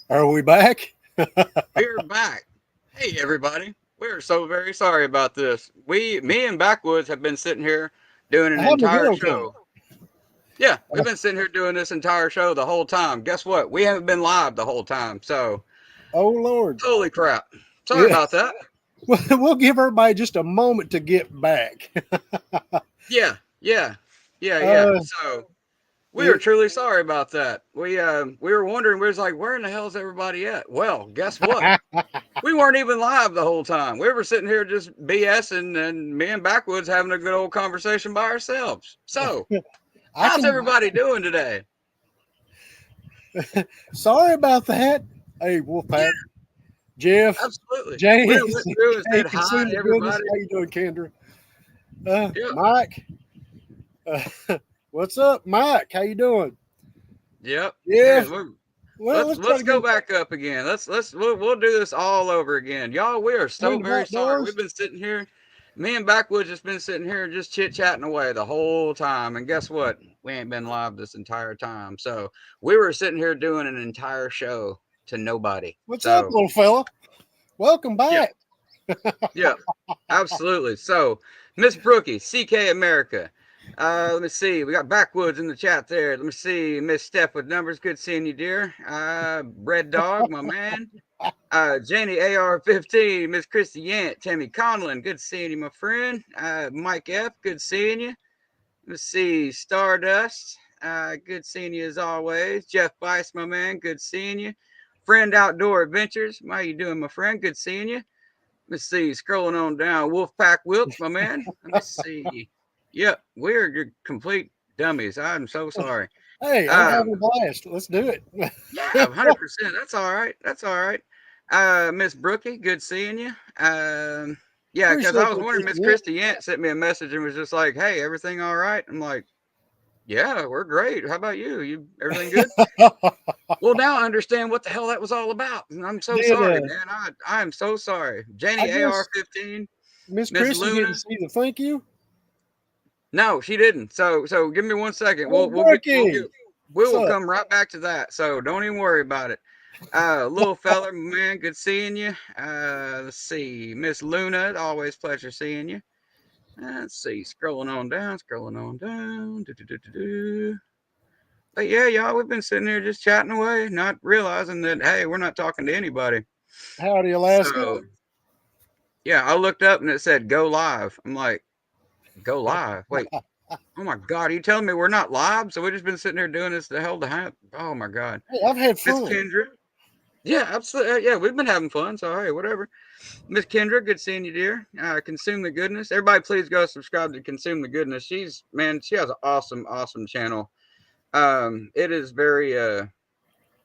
Are we back? We're back. Hey, everybody. We're so very sorry about this. Me and Backwoods have been sitting here doing an Having a good entire old time. show. Yeah, we've been sitting here doing this entire show the whole time. Guess what? We haven't been live the whole time. So, Oh Lord. holy crap. Sorry Yeah. about that. We'll give everybody just a moment to get back. Yeah, yeah, yeah. Uh, So, we are it, truly sorry about that. We were wondering, we was like, where in the hell's everybody at? Well, guess what? We weren't even live the whole time. We were sitting here just BSing and me and Backwoods having a good old conversation by ourselves. So, I how's can. everybody doing today? Sorry about that. Hey, Yeah, Wolfpack, Jeff, absolutely. We done James, went through and hey, said hi consume to the goodness. everybody. How you doing, Kendra? Yep, Mike, what's up, Mike? How you doing? yep. Yeah. Man, Well, let's let's try let's to go get back up again. We'll do this all over again, y'all. We are so between the very back sorry. We've doors. been sitting here. Me and Backwoods just been sitting here just chit chatting away the whole time. And guess what? We ain't been live this entire time. So we were sitting here doing an entire show to nobody. What's up, So little fella? Welcome yeah, back. yeah, absolutely. So Miss Brookie, CK America. Let me see. We got Backwoods in the chat there. Let me see. Miss Steph with numbers. Good seeing you, dear. Red Dog, my man. Janie AR-15, Miss Christy Yant, Tammy Conlon, good seeing you, my friend. Mike F, good seeing you. Let's see, Stardust, good seeing you as always. Jeff Bice, my man, good seeing you. Friend Outdoor Adventures, how you doing, my friend? Good seeing you. Let's see, scrolling on down, Wolfpack Wilkes, my man. Let me see. Yep, we're complete dummies. I'm so sorry. Hey, I'm Um, having a blast. Let's do it. Yeah, 100%. That's all right. That's all right. Miss Brookie, good seeing you. Yeah, because I Appreciate was that, wondering, Miss Christian. Christy Yant sent me a message and was just like, "Hey, everything all right?" I'm like, "Yeah, we're great. How about you? You everything good?" Yeah. Well, now I understand what the hell that was all about, and I'm so Did sorry, man. I am so sorry. I Janie guess AR-15, Miss Miss Christie Luna. didn't see the thank you? No, she didn't. So give me 1 second. Oh, Brookie. We What's will up? come right back to that. So don't even worry about it. Little feller, man, good seeing you. Let's see, Miss Luna, always pleasure seeing you. Let's see, scrolling on down. Do. But yeah, y'all, we've been sitting here just chatting away, not realizing that hey, we're not talking to anybody. Howdy, Alaska. So yeah, I looked up and it said go live. I'm like, go live. Wait, oh my god, are you telling me we're not live? So we've just been sitting here doing this the hell to have. Oh my god, Hey, I've had Miss fun. Kendra. Yeah, absolutely. Yeah, we've been having fun. So hey, whatever. Miss Kendra, good seeing you, dear. Consume the goodness. Everybody, please go subscribe to Consume the Goodness. She has an awesome channel. It is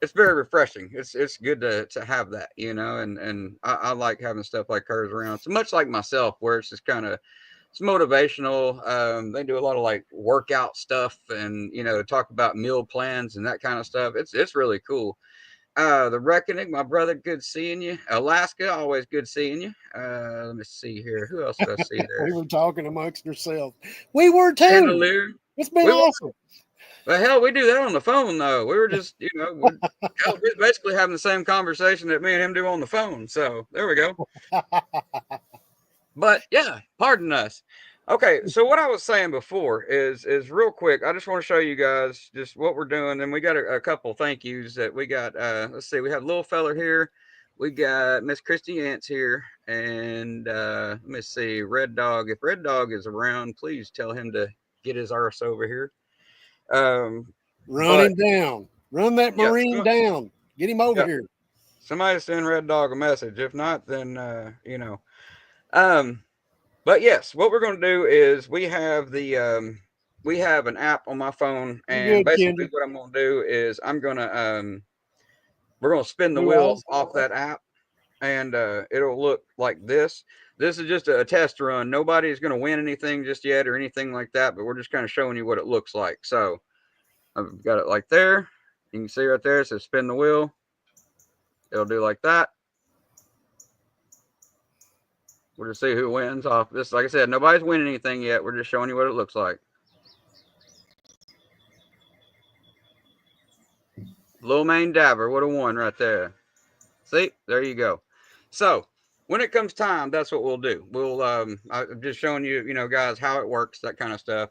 it's very refreshing. It's good to have that, and I like having stuff like hers around. So much like myself, where it's just kind of it's motivational. They do a lot of like workout stuff, and talk about meal plans and that kind of stuff. It's really cool. The Reckoning, my brother, good seeing you. Alaska, always good seeing you. Let me see here. Who else did I see there? We were talking amongst ourselves. We were too. Chandelier. It's been We were. awesome. Well, hell, we do that on the phone though. We were just, we're basically having the same conversation that me and him do on the phone. So there we go. But yeah, pardon us. Okay, so what I was saying before is real quick. I just want to show you guys just what we're doing, and we got a couple thank yous that we got. Let's see, we have little feller here, we got Miss Christy Ants here, and let me see, Red Dog. If Red Dog is around, please tell him to get his arse over here. Um, Run but him down. Run that yeah, Marine down. Get him over yeah, here. somebody send Red Dog a message. If not, then Um, But yes, what we're going to do is we have an app on my phone, You and good, basically Kendra? what I'm going to do is we're going to spin the Blue wheel eyes. off that app, and it'll look like this. This is just a test run. Nobody's going to win anything just yet or anything like that, but we're just kind of showing you what it looks like. So I've got it like there. You can see right there. It says spin the wheel. It'll do like that. We'll just see who wins off this. Like I said, nobody's winning anything yet. We're just showing you what it looks like. Lil Main Dabber, what a one right there. See, there you go. So when it comes time, that's what we'll do. I'm just showing you, guys, how it works, that kind of stuff.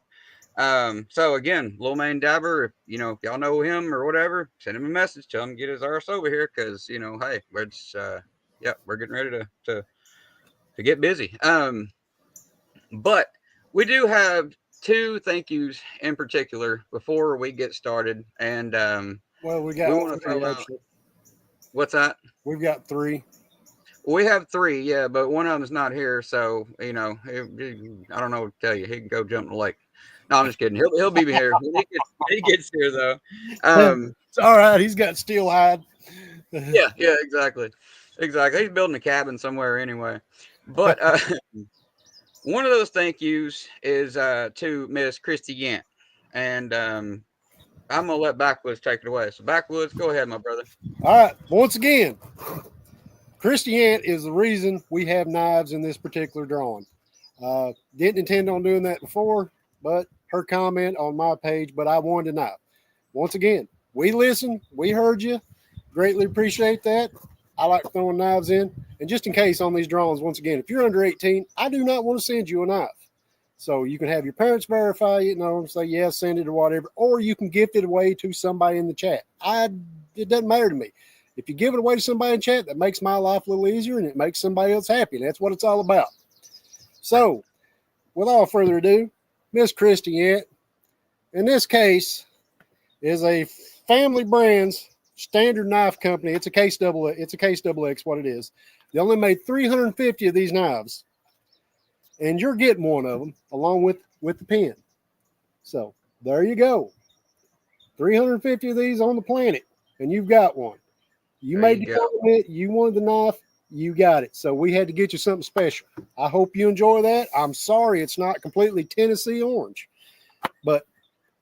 So again, Lil Main Dabber, if y'all know him or whatever, send him a message, tell him to get his arse over here, because hey, we're just we're getting ready to get busy. But we do have two thank yous in particular before we get started, and Well, we we got want to three throw out, actually. what's that? We've got three. We have three, yeah, but one of them's not here, so I don't know what to tell you. He can go jump in the lake. No, I'm just kidding. He'll be here when he gets here, though. It's all right. He's got steel hide. Yeah, exactly. He's building a cabin somewhere anyway. But one of those thank yous is to Miss Christy Gant, and I'm gonna let Backwoods take it away. So Backwoods, go ahead, my brother. All right. Once again, Christy Ant is the reason we have knives in this particular drawing. Didn't intend on doing that before, but her comment on my page, but I wanted a knife. Once again, we listened, we heard you, greatly appreciate that. I like throwing knives in. And just in case on these drawings, once again, if you're under 18, I do not want to send you a knife. So you can have your parents verify it, say, yeah, send it or whatever, or you can gift it away to somebody in the chat. It doesn't matter to me. If you give it away to somebody in chat, that makes my life a little easier and it makes somebody else happy. And that's what it's all about. So without further ado, Miss Christy Ant, in this case, is a family brands standard knife company. It's a case double X, what it is. They only made 350 of these knives. And you're getting one of them along with the pen. So there you go. 350 of these on the planet, and you've got one. You made the comment, you wanted the knife, you got it. So we had to get you something special. I hope you enjoy that. I'm sorry it's not completely Tennessee orange, but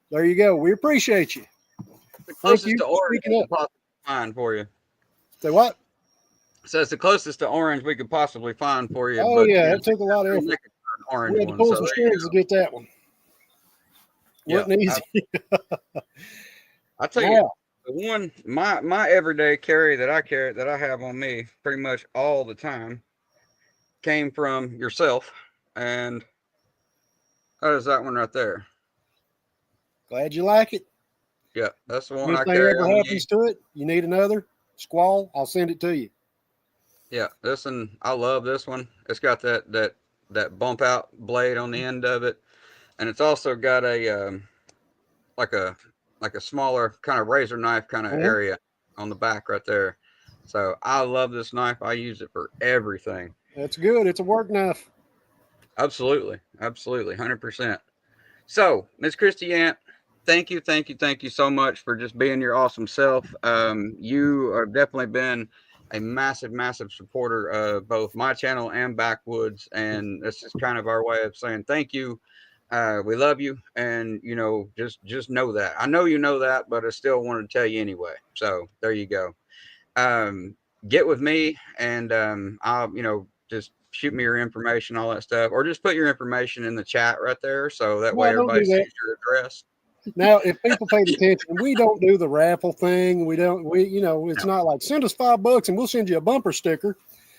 there you go. We appreciate you. The closest to orange we could possibly find for you. Say what? So it's the closest to orange we could possibly find for you. Oh, but, yeah, it took a lot of effort. Orange we had to pull some strings to get that one. Wasn't easy. I'll tell you, the one my everyday carry that I have on me pretty much all the time came from yourself, and that is that one right there. Glad you like it. Yeah, that's the one I carry. If anything ever happens to it, you need another squall, I'll send it to you. Yeah, this one, I love this one. It's got that bump out blade on the end of it, and it's also got a like a smaller kind of razor knife kind of area on the back right there. So I love this knife. I use it for everything. That's good. It's a work knife. Absolutely, 100%. So, Miss Christy Ant, thank you so much for just being your awesome self. You have definitely been a massive supporter of both my channel and Backwoods, and this is kind of our way of saying thank you. We love you, and just know that. I know you know that, but I still wanted to tell you anyway. So there you go. Get with me, and I'll just shoot me your information, all that stuff, or just put your information in the chat right there, so that way everybody sees your address. Now, if people paid attention, we don't do the raffle thing. It's not like send us $5 and we'll send you a bumper sticker.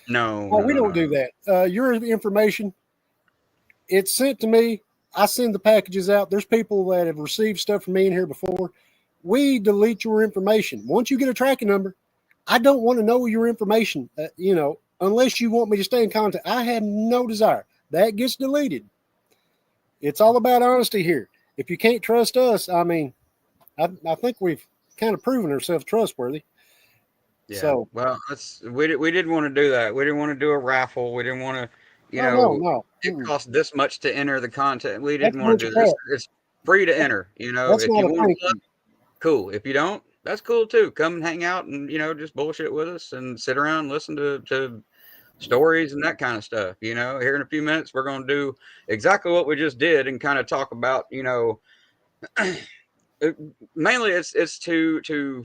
No, we don't do that. Your information, it's sent to me. I send the packages out. There's people that have received stuff from me in here before. We delete your information. Once you get a tracking number, I don't want to know your information, unless you want me to stay in contact. I have no desire. That gets deleted. It's all about honesty here. If you can't trust us, I think we've kind of proven ourselves trustworthy. Yeah. So, well, we didn't want to do that. We didn't want to do a raffle. We didn't want to, no. It cost this much to enter the content. We didn't want to do this. It's free to enter. If you want to, cool. If you don't, that's cool too. Come and hang out and just bullshit with us and sit around and listen to stories and that kind of stuff. Here in a few minutes we're going to do exactly what we just did and kind of talk about mainly it's to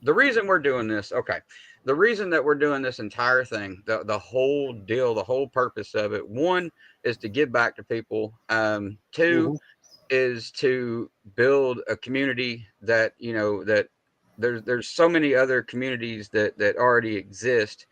the reason we're doing this. Okay, the reason that we're doing this entire thing, the whole deal, the whole purpose of it, one is to give back to people. Two is to build a community that there's so many other communities that already exist.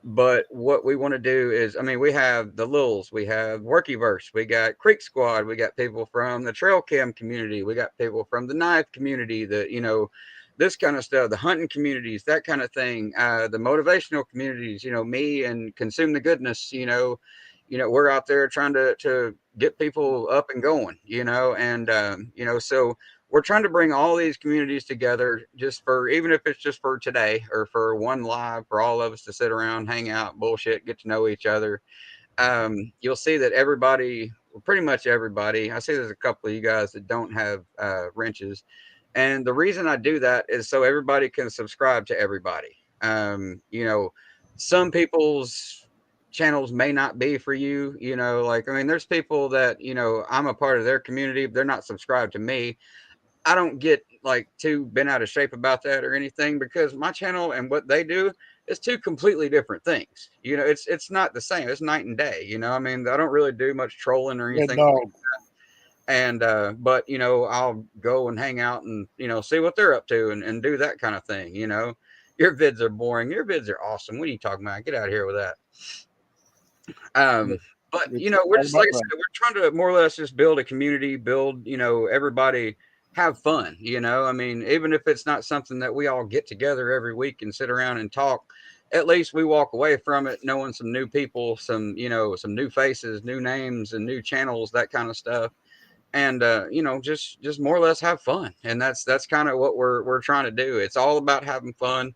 But what we want to do is, I mean, we have the Lils, we have Workyverse, we got Creek Squad, we got people from the Trail Cam community, we got people from the knife community, this kind of stuff, the hunting communities, that kind of thing, the motivational communities, me and Consume the Goodness, we're out there trying to get people up and going, and so we're trying to bring all these communities together, just for, even if it's just for today or for one live, for all of us to sit around, hang out, bullshit, get to know each other. You'll see that everybody, pretty much everybody, I see there's a couple of you guys that don't have wrenches. And the reason I do that is so everybody can subscribe to everybody. Some people's channels may not be for you, like, I mean, there's people that, I'm a part of their community, but they're not subscribed to me. I don't get like too bent out of shape about that or anything, because my channel and what they do is two completely different things. It's not the same. It's night and day. I mean, I don't really do much trolling or Good anything. dog. And but I'll go and hang out and see what they're up to and do that kind of thing. Your vids are boring. Your vids are awesome. What are you talking about? Get out of here with that. But we're just, like I said, we're trying to more or less just build a community, build, everybody have fun. I mean, even if it's not something that we all get together every week and sit around and talk, at least we walk away from it knowing some new people, some new faces, new names, and new channels, that kind of stuff. And just more or less have fun. And that's kind of what we're trying to do. It's all about having fun.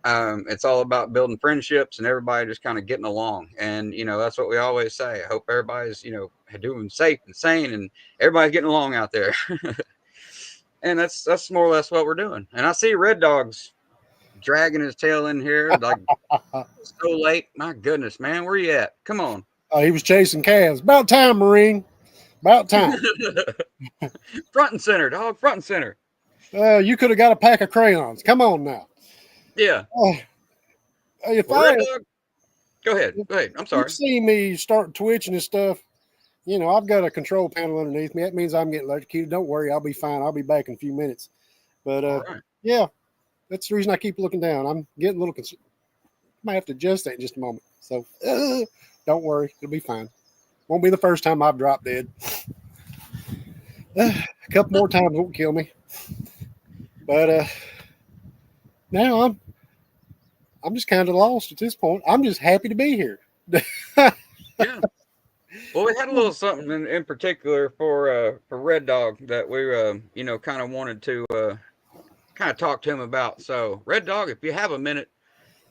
It's all about building friendships and everybody just kind of getting along. And, that's what we always say. I hope everybody's, doing safe and sane and everybody's getting along out there. And that's more or less what we're doing. And I see Red Dog's dragging his tail in here like so late. My goodness, man, where you at? Come on. Oh, he was chasing calves. About time, Marine. About time. Front and center, dog. Front and center. You could have got a pack of crayons. Come on now. Yeah. If Red Dog, go ahead. I'm sorry. You see me start twitching and stuff, I've got a control panel underneath me. That means I'm getting electrocuted. Don't worry, I'll be fine. I'll be back in a few minutes. But right. Yeah, that's the reason I keep looking down. I'm getting a little concerned. Might have to adjust that in just a moment. So don't worry, it'll be fine. Won't be the first time I've dropped dead. A couple more times won't kill me. But now I'm just kind of lost at this point. I'm just happy to be here. Yeah. Well, we had a little something in particular for Red Dog that we kind of wanted to kind of talk to him about. So, Red Dog, if you have a minute,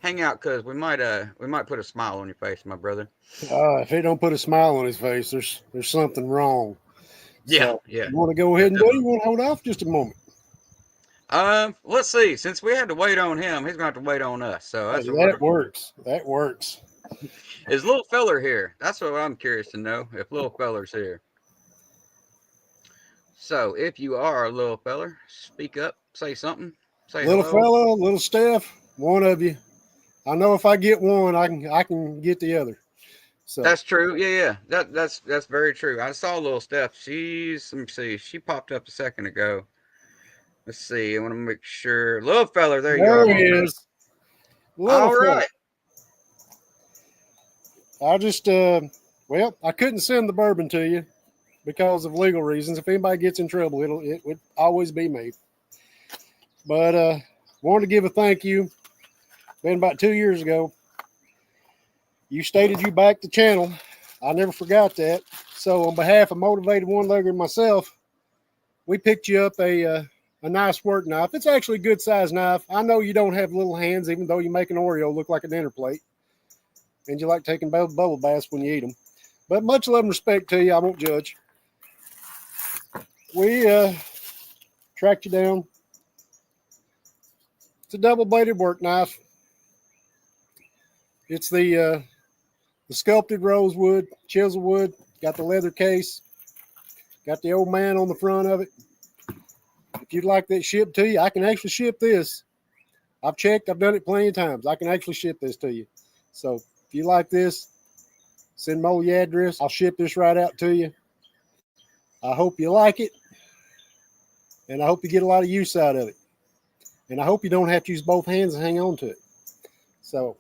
hang out, because we might put a smile on your face, my brother. If he don't put a smile on his face, there's something wrong. Yeah, so, yeah. You want to go ahead and do it? You want to hold off just a moment? Let's see. Since we had to wait on him, he's going to have to wait on us. So that works. That works. Is little feller here? That's what I'm curious to know, if little feller's here. So if you are a little feller, speak up, say something, say little hello. fella, little Steph, one of you. I know if I get one, I can get the other. So that's true. Yeah. That's very true. I saw little Steph. Let me see. She popped up a second ago. Let's see. I want to make sure. Little feller, there you are. There he is. All right. I just I couldn't send the bourbon to you because of legal reasons. If anybody gets in trouble, it would always be me. But wanted to give a thank you. Been about 2 years ago. You stated you backed the channel. I never forgot that. So on behalf of Motivated One-Legger and myself, we picked you up a nice work knife. It's actually a good size knife. I know you don't have little hands, even though you make an Oreo look like a dinner plate. And you like taking bubble baths when you eat them. But much love and respect to you. I won't judge. We tracked you down. It's a double-bladed work knife. It's the sculpted rosewood, chisel wood. Got the leather case. Got the old man on the front of it. If you'd like that shipped to you, I can actually ship this. I've checked. I've done it plenty of times. I can actually ship this to you. So if you like this, send me your address. I'll ship this right out to you. I hope you like it. And I hope you get a lot of use out of it. And I hope you don't have to use both hands and hang on to it. So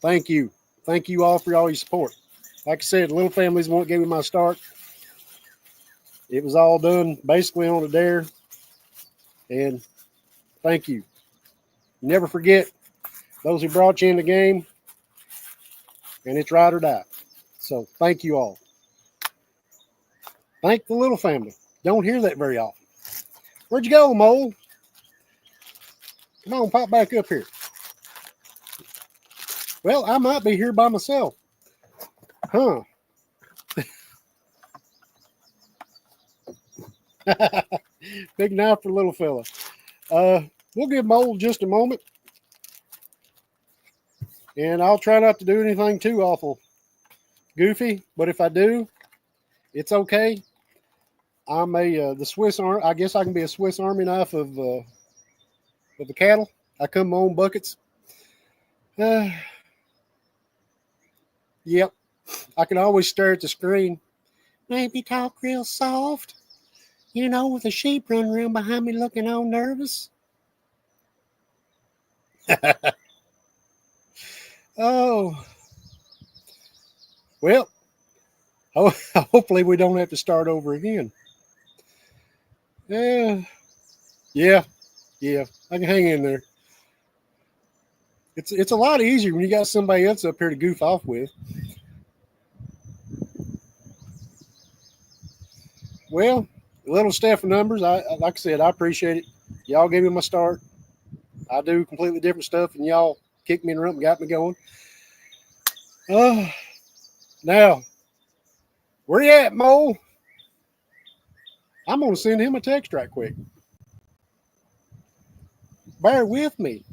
thank you. Thank you all for all your support. Like I said, Little Families won't give me my start. It was all done basically on a dare. And thank you. Never forget those who brought you in the game. And it's ride or die. So thank you all. Thank the Little Family. Don't hear that very often. Where'd you go, Mole? Come on, pop back up here. Well, I might be here by myself. Huh. Big night for little fella. We'll give Mole just a moment. And I'll try not to do anything too awful goofy, but if I do, it's okay. I'm the Swiss Army. I guess I can be a Swiss Army knife of the cattle. I come my own buckets. Yep. I can always stare at the screen. Maybe talk real soft. You know, with the sheep running around behind me looking all nervous. Oh. Well, hopefully we don't have to start over again. Yeah. I can hang in there. It's a lot easier when you got somebody else up here to goof off with. Well, little staff of numbers, I like I said, I appreciate it. Y'all gave me my start. I do completely different stuff, and y'all kicked me in the rump and got me going. Now, where you at, Mole? I'm going to send him a text right quick. Bear with me.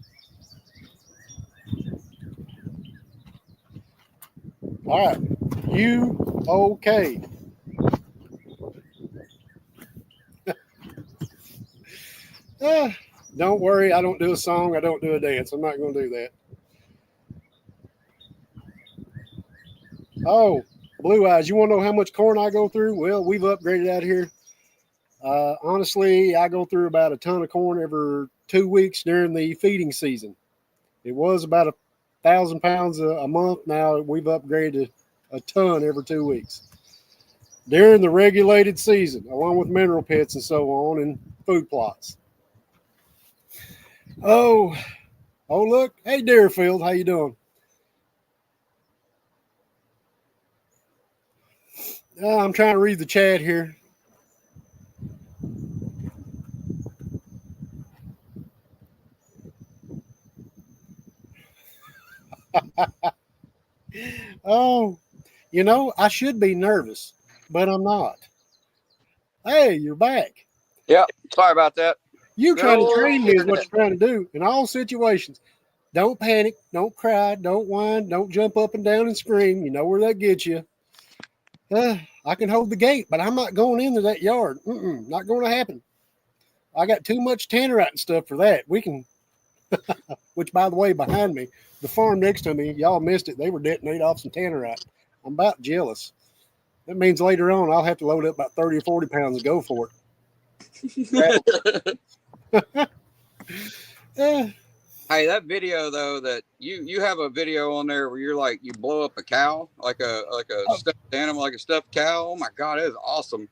All right. You okay? Don't worry. I don't do a song. I don't do a dance. I'm not going to do that. Oh, Blue Eyes, you want to know how much corn I go through? Well, we've upgraded out here. Honestly, I go through about a ton of corn every 2 weeks during the feeding season. It was about 1,000 pounds a month. Now we've upgraded a ton every 2 weeks. During the regulated season, along with mineral pits and so on, and food plots. Oh, look. Hey, Deerfield, how you doing? I'm trying to read the chat here. Oh, you know, I should be nervous, but I'm not. Hey, you're back. Yep. Sorry about that. You trying to No train me is what internet. you're trying to do in all situations. Don't panic. Don't cry. Don't whine. Don't jump up and down and scream. You know where that gets you. I can hold the gate, but I'm not going into that yard. Not going to happen. I got too much tannerite and stuff for that. We can, which by the way, behind me, the farm next to me, y'all missed it. They were detonating off some tannerite. I'm about jealous. That means later on I'll have to load up about 30 or 40 pounds and go for it. Hey, that video though, that you have a video on there where you're like, you blow up a cow, like a stuffed animal, like a stuffed cow. Oh my God, that is awesome.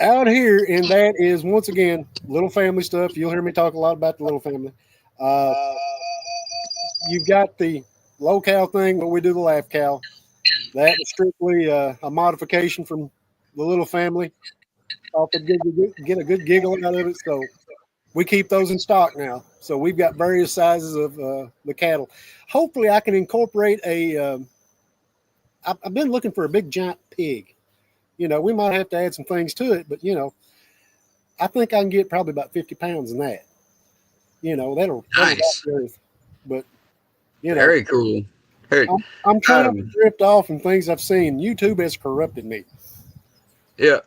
Out here, and that is once again little family stuff. You'll hear me talk a lot about the little family. You've got the low cow thing, but we do the laugh cow. That was strictly a modification from the little family. Thought they'd get a good giggle out of it, so we keep those in stock now. So we've got various sizes of the cattle. Hopefully, I can incorporate a. I've been looking for a big giant pig. You know, we might have to add some things to it, but you know, I think I can get probably about 50 pounds in that. You know, that'll Nice. But you know, Very cool. Hey, I'm trying not to drift off from things I've seen. YouTube has corrupted me. yeah,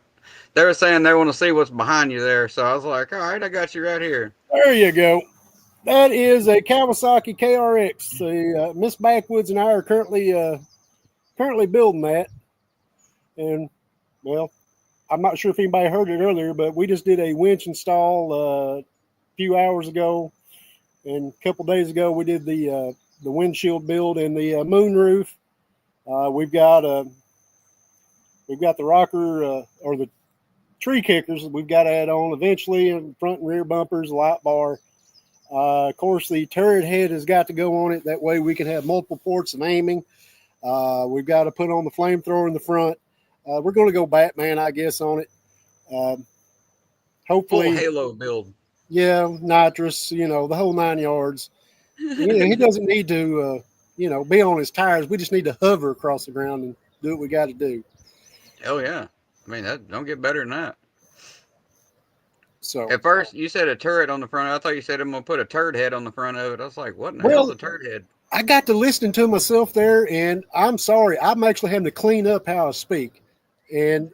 they were saying they want to see what's behind you there, so I was like, all right, I got you right here. There you go. That is a Kawasaki KRX. The Miss Backwoods and I are currently building that, and well, I'm not sure if anybody heard it earlier, but we just did a winch install few hours ago, and a couple days ago we did the windshield build and the moonroof. We've got the rocker or the tree kickers we've got to add on eventually, and front and rear bumpers, light bar. Of course, the turret head has got to go on it. That way we can have multiple ports of aiming. We've got to put on the flamethrower in the front. We're going to go Batman, I guess, on it. Hopefully. Full Halo build. Yeah, nitrous, the whole 9 yards. He doesn't need to, be on his tires. We just need to hover across the ground and do what we got to do. Hell yeah. I mean, that don't get better than that. So at first, you said a turret on the front. I thought you said I'm going to put a turd head on the front of it. I was like, what in the hell's a turd head? I got to listening to myself there, and I'm sorry. I'm actually having to clean up how I speak. And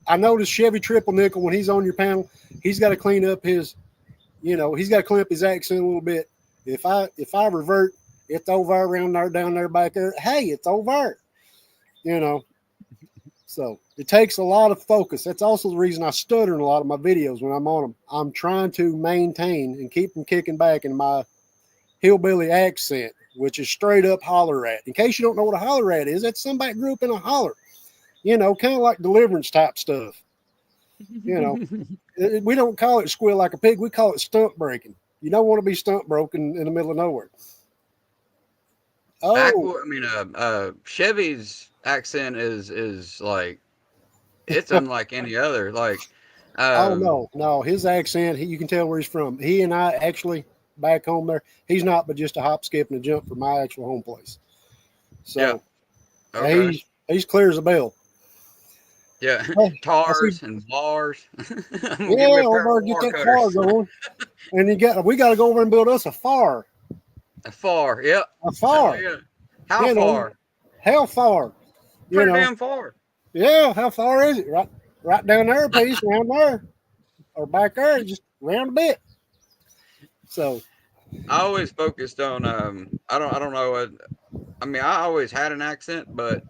I noticed Chevy Triple Nickel, when he's on your panel, he's got to clean up his, he's got to clean up his accent a little bit. If I revert, it's over around there, down there, back there. Hey, it's over. So it takes a lot of focus. That's also the reason I stutter in a lot of my videos when I'm on them. I'm trying to maintain and keep them kicking back in my hillbilly accent, which is straight up holler rat. In case you don't know what a holler rat is, that's somebody grew up in a holler, kind of like deliverance type stuff. We don't call it squeal like a pig. We call it stunt breaking. You don't want to be stunt broken in the middle of nowhere. Chevy's accent is like, it's unlike any other. Like, no, his accent, you can tell where he's from. He and I actually back home there, he's not but just a hop, skip, and a jump from my actual home place. So okay. He's clear as a bell. Yeah, tars and bars. Over get that car going, and we got to go over and build us a far. A far, yep. A far. Oh, yeah. How far? How far? Pretty damn far. Yeah, how far is it? Right down there a piece, around there, or back there, just around a bit. So, I always focused on. I don't know. I always had an accent, but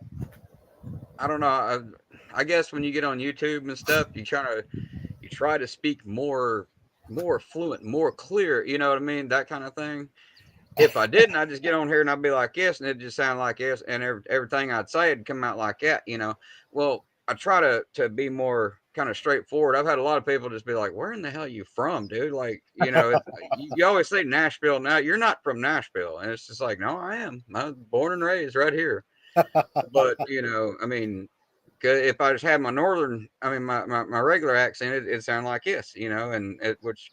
I don't know. I guess when you get on YouTube and stuff, you try to speak more fluent, more clear. You know what I mean? That kind of thing. If I didn't, I'd just get on here and I'd be like yes, and it'd just sound like yes, and everything I'd say would come out like that. Well, I try to be more kind of straightforward. I've had a lot of people just be like, "Where in the hell are you from, dude?" Like, you always say Nashville. Now you're not from Nashville, and it's just like, no, I am. I'm born and raised right here. But if I just had my northern, my regular accent, it sounded like yes, which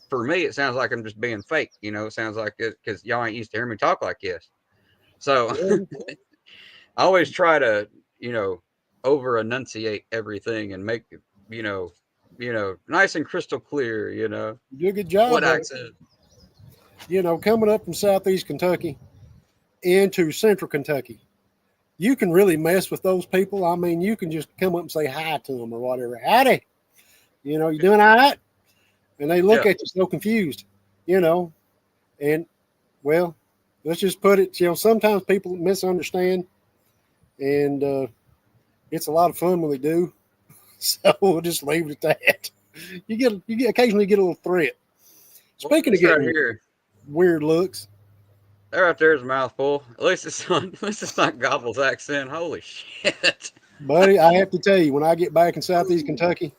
for me it sounds like I'm just being fake. It sounds like it because y'all ain't used to hear me talk like this. So I always try to over enunciate everything and make it nice and crystal clear. You do a good job. What accent? Coming up from southeast Kentucky into central Kentucky, you can really mess with those people. I mean, you can just come up and say hi to them or whatever. Howdy. You doing all right? And they look at you so confused, and well, let's just put it, sometimes people misunderstand, and it's a lot of fun when they do. So we'll just leave it at that. You occasionally get a little threat. Speaking of getting weird looks. That right there is a mouthful. At least it's not Gobble's accent. Holy shit. Buddy, I have to tell you, when I get back in southeast Kentucky,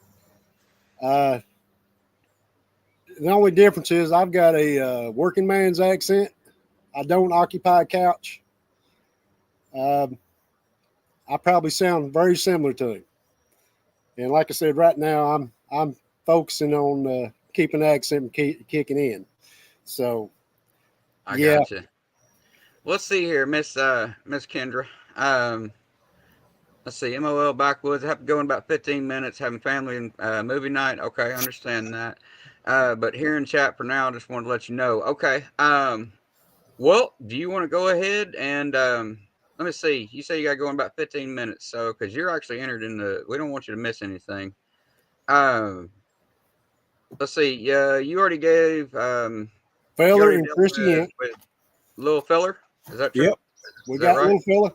the only difference is I've got a working man's accent. I don't occupy a couch. I probably sound very similar to him. And like I said, right now I'm focusing on keeping the accent and kicking in. So, I got you. Let's see here, Miss Kendra. Let's see, MOL Backwoods. I have to go in about 15 minutes, having family and movie night. Okay, I understand that. But here in chat for now, I just wanted to let you know. Okay. Well, do you want to go ahead and let me see. You say you got to go in about 15 minutes, so because you're actually entered in we don't want you to miss anything. Let's see. You already gave Feller and Christian. Little feller. Is that true? Yep. We got little fella.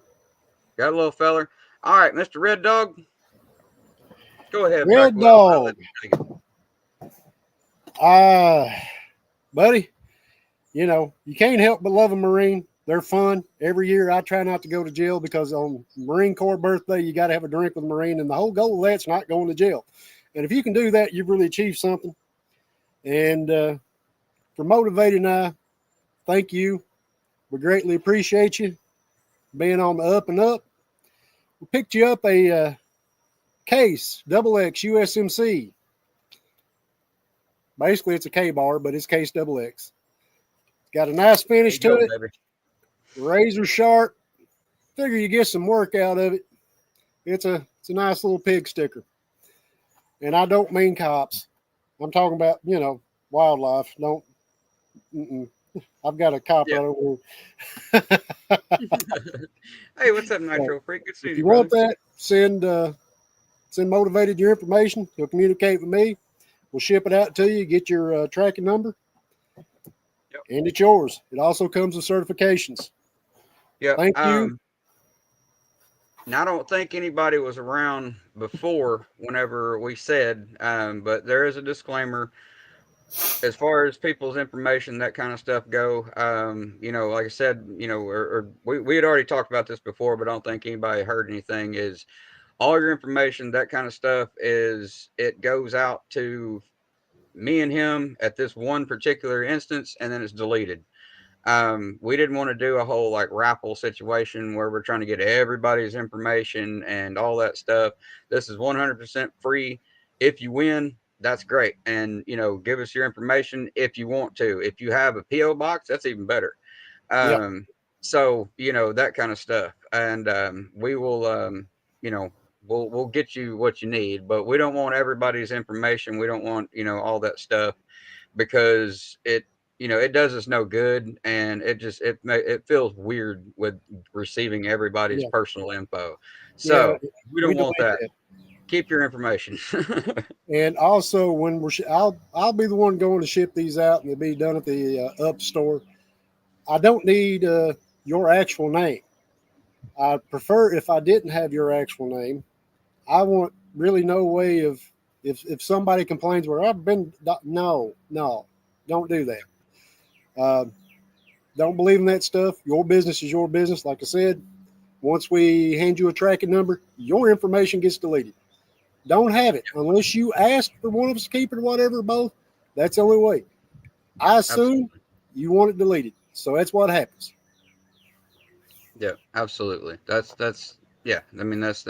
Got a little feller. All right, Mr. Red Dog. Go ahead. Red Dog. buddy, you know, you can't help but love a Marine. They're fun. Every year I try not to go to jail because on Marine Corps birthday, you got to have a drink with a Marine. And the whole goal of that's not going to jail. And if you can do that, you've really achieved something. And for Motivated and I, thank you. We greatly appreciate you being on the up and up. We picked you up a case, XX USMC. Basically, it's a K bar, but it's case XX. Got a nice finish to it. Baby. Razor sharp. Figure you get some work out of it. It's a nice little pig sticker. And I don't mean cops. I'm talking about, you know, wildlife. Don't. I've got a cop right over here. Hey, what's up, Nitro Freak? Good to see you. If you want that, send Motivated your information. He'll communicate with me. We'll ship it out to you. Get your tracking number. Yep. And it's yours. It also comes with certifications. Yeah. Thank you. Now, I don't think anybody was around before whenever we said, but there is a disclaimer as far as people's information, that kind of stuff go. You know, like I said, you know, or we had already talked about this before, but I don't think anybody heard anything. Is all your information, that kind of stuff, is it goes out to me and him at this one particular instance, and then it's deleted. We didn't want to do a whole like raffle situation where we're trying to get everybody's information and all that stuff. This is 100% free. If you win, that's great. And, you know, give us your information if you want to. If you have a PO box, that's even better. So, you know, that kind of stuff. And we will, you know, we'll get you what you need, but we don't want everybody's information. We don't want, you know, all that stuff, because it, you know, it does us no good, and it feels weird with receiving everybody's personal info. So we don't want that. Keep your information. And also, when I'll be the one going to ship these out, and they'll be done at the up store. I don't need your actual name. I prefer if I didn't have your actual name. I want really no way of if somebody complains where I've been. No, don't do that. Don't believe in that stuff. Your business is your business. Like I said, once we hand you a tracking number, your information gets deleted. Don't have it unless you ask for one of us to keep it or whatever, both. That's the only way. I assume you want it deleted. So that's what happens. Yeah, absolutely. That's yeah. I mean, that's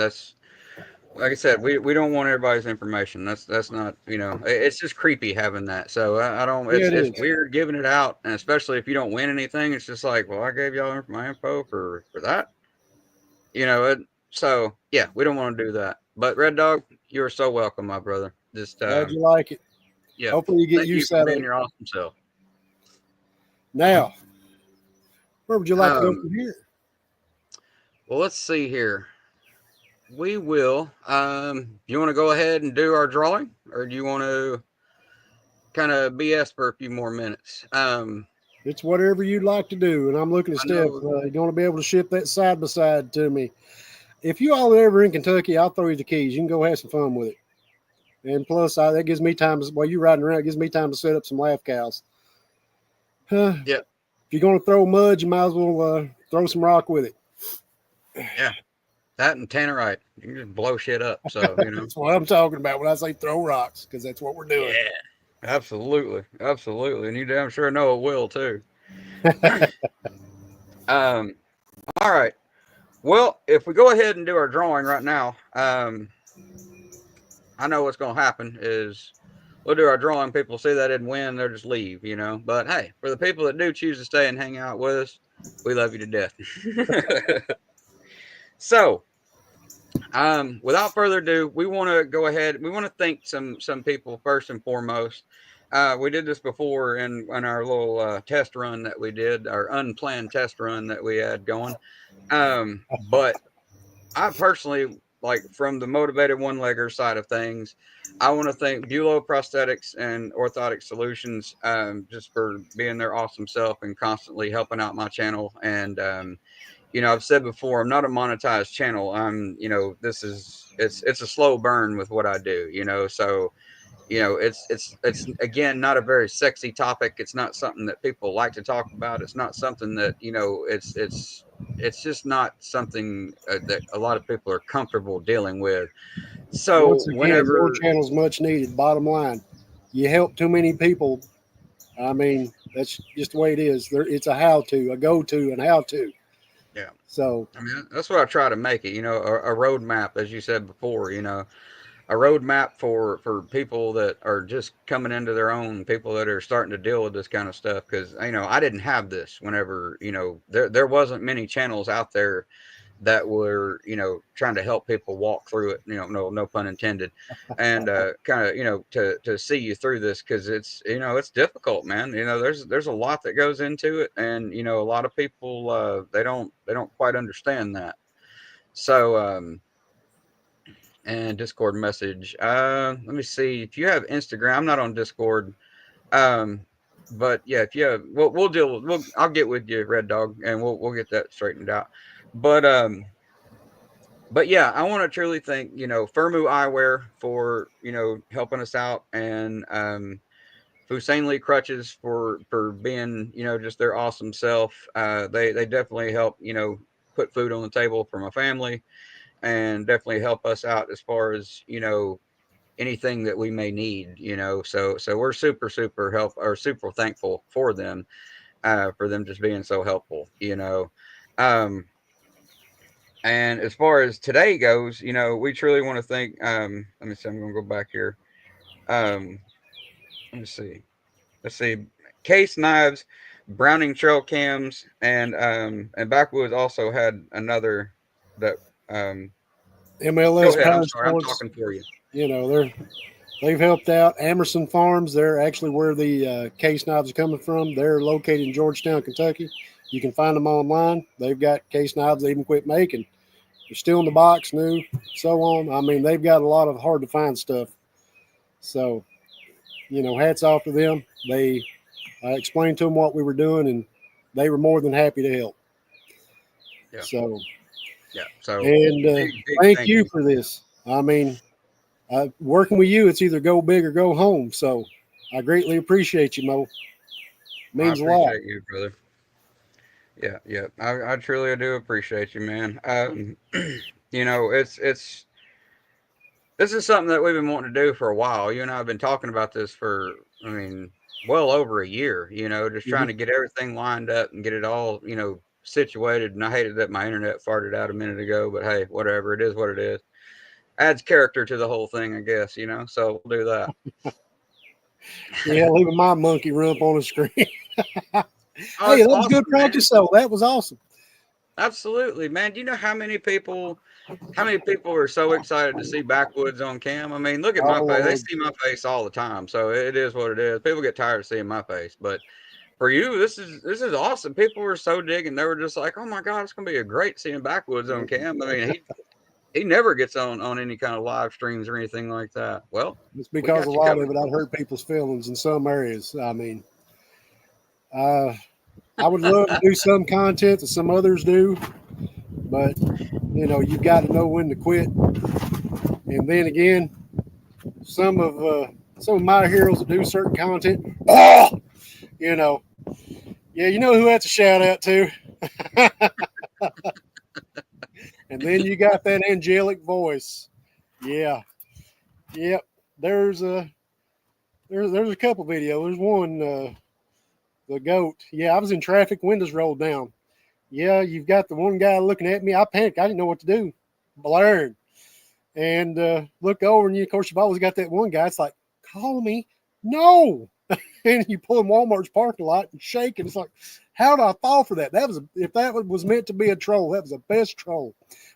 like I said, we don't want everybody's information. That's not, you know, it's just creepy having that. So I don't, it's weird giving it out. And especially if you don't win anything, it's just like, well, I gave y'all my info for that, you know? So yeah, we don't want to do that. But Red Dog, you're so welcome, my brother. Just, glad you like it. Yeah. Hopefully you get used to it. Your awesome self. Now, where would you like to go from here? Well, let's see here. We will. You want to go ahead and do our drawing, or do you want to kind of BS for a few more minutes? It's whatever you'd like to do. And I'm looking at Steph. You're going to be able to ship that side by side to me. If you all are ever in Kentucky, I'll throw you the keys. You can go have some fun with it. And plus, that gives me time while you're riding around. It gives me time to set up some laugh cows. Yeah. If you're going to throw mud, you might as well throw some rock with it. Yeah. That and tannerite, you can just blow shit up. So, you know. That's what I'm talking about when I say throw rocks, because that's what we're doing. Yeah, absolutely. And you damn sure know it will, too. All right. Well, if we go ahead and do our drawing right now, I know what's going to happen is we'll do our drawing. People see that didn't win, they'll just leave, you know. But, hey, for the people that do choose to stay and hang out with us, we love you to death. So, without further ado, we want to go ahead. We want to thank some people first and foremost. We did this before in our little test run that we did, our unplanned test run that we had going. But I personally, like, from the Motivated One-Legger side of things, I want to thank Bulow Prosthetics and Orthotic Solutions just for being their awesome self and constantly helping out my channel. And you know, I've said before, I'm not a monetized channel. You know, it's a slow burn with what I do, you know. So, it's again not a very sexy topic. It's not something that people like to talk about. It's not something that it's just not something that a lot of people are comfortable dealing with. So Once again, more whenever channels much needed. Bottom line, you help too many people. I mean, that's just the way it is. It's a how to, a go to, and how to. yeah, So, I mean that's what I try to make it. A roadmap, as you said before. A roadmap for people that are just coming into their own, people that are starting to deal with this kind of stuff. Because I didn't have this whenever there wasn't many channels out there that were trying to help people walk through it. No pun intended, and kind of to see you through this because it's difficult, man. There's a lot that goes into it, and a lot of people they don't quite understand that. So and Discord message. Let me see if you have Instagram. I'm not on Discord. Um, but yeah, if you have, we'll deal with. I'll get with you, Red Dog, and we'll get that straightened out. But but yeah, I want to truly thank Firmu Eyewear for helping us out, and Hussein Lee Crutches for being just their awesome self. They definitely help put food on the table for my family, and definitely help us out as far as anything that we may need. So we're super help or super thankful for them just being so helpful. Um, and as far as today goes, we truly want to thank. Let me see. I'm going to go back here. Um, let me see. Let's see. Case knives, Browning trail cams, and Backwoods also had another that. Go MLS ahead. I'm Power sorry. I'm Sports, talking for you. they've helped out. Amerson Farms, they're actually where the case knives are coming from. They're located in Georgetown, Kentucky. You can find them online. They've got case knives they even quit making. They're still in the box, new, so on. I mean, they've got a lot of hard to find stuff. So, hats off to them. I explained to them what we were doing, and they were more than happy to help. Yeah. So, Yeah. So and big thank thank you you. for this. I mean, working with you, it's either go big or go home. So I greatly appreciate you, Mo. I Means a lot. appreciate you, brother. Yeah, yeah. I truly do appreciate you, man. It's this is something that we've been wanting to do for a while. You and I have been talking about this for, I mean, well over a year. Just trying Mhm. to get everything lined up and get it all, situated. And I hated that my internet farted out a minute ago, but hey, whatever. It is what it is. Adds character to the whole thing, I guess. So we'll do that. Yeah, leaving my monkey rump on the screen. Oh, Hey, it's that was good awesome, man. practice, though. That was awesome. Absolutely, man. Do you know how many people are so excited to see Backwoods on cam? I mean, look at my Oh, face. They Lord. see my face all the time, so it is what it is. People get tired of seeing my face, but for you, this is awesome. People were so digging. They were just like, "Oh my God, it's gonna be a great seeing Backwoods on cam." I mean, he never gets on any kind of live streams or anything like that. Well, It's we because a got you lot of covered. it, I'd hurt people's feelings in some areas. I mean, uh, I would love to do some content that some others do, but, you've got to know when to quit. And then again, some of uh, some of my heroes that do certain content, you know, yeah, you know who that's a shout out to. And then you got that angelic voice. Yeah, yep. There's a there's a couple videos. There's one, the goat. Yeah, I was in traffic, windows rolled down. Yeah, you've got the one guy looking at me. I panicked. I didn't know what to do. Blaring. And look over, and of course, you've always got that one guy. It's like, call me. No. And you pull in Walmart's parking lot and shake, and it's like, how did I fall for that? If that was meant to be a troll, that was the best troll.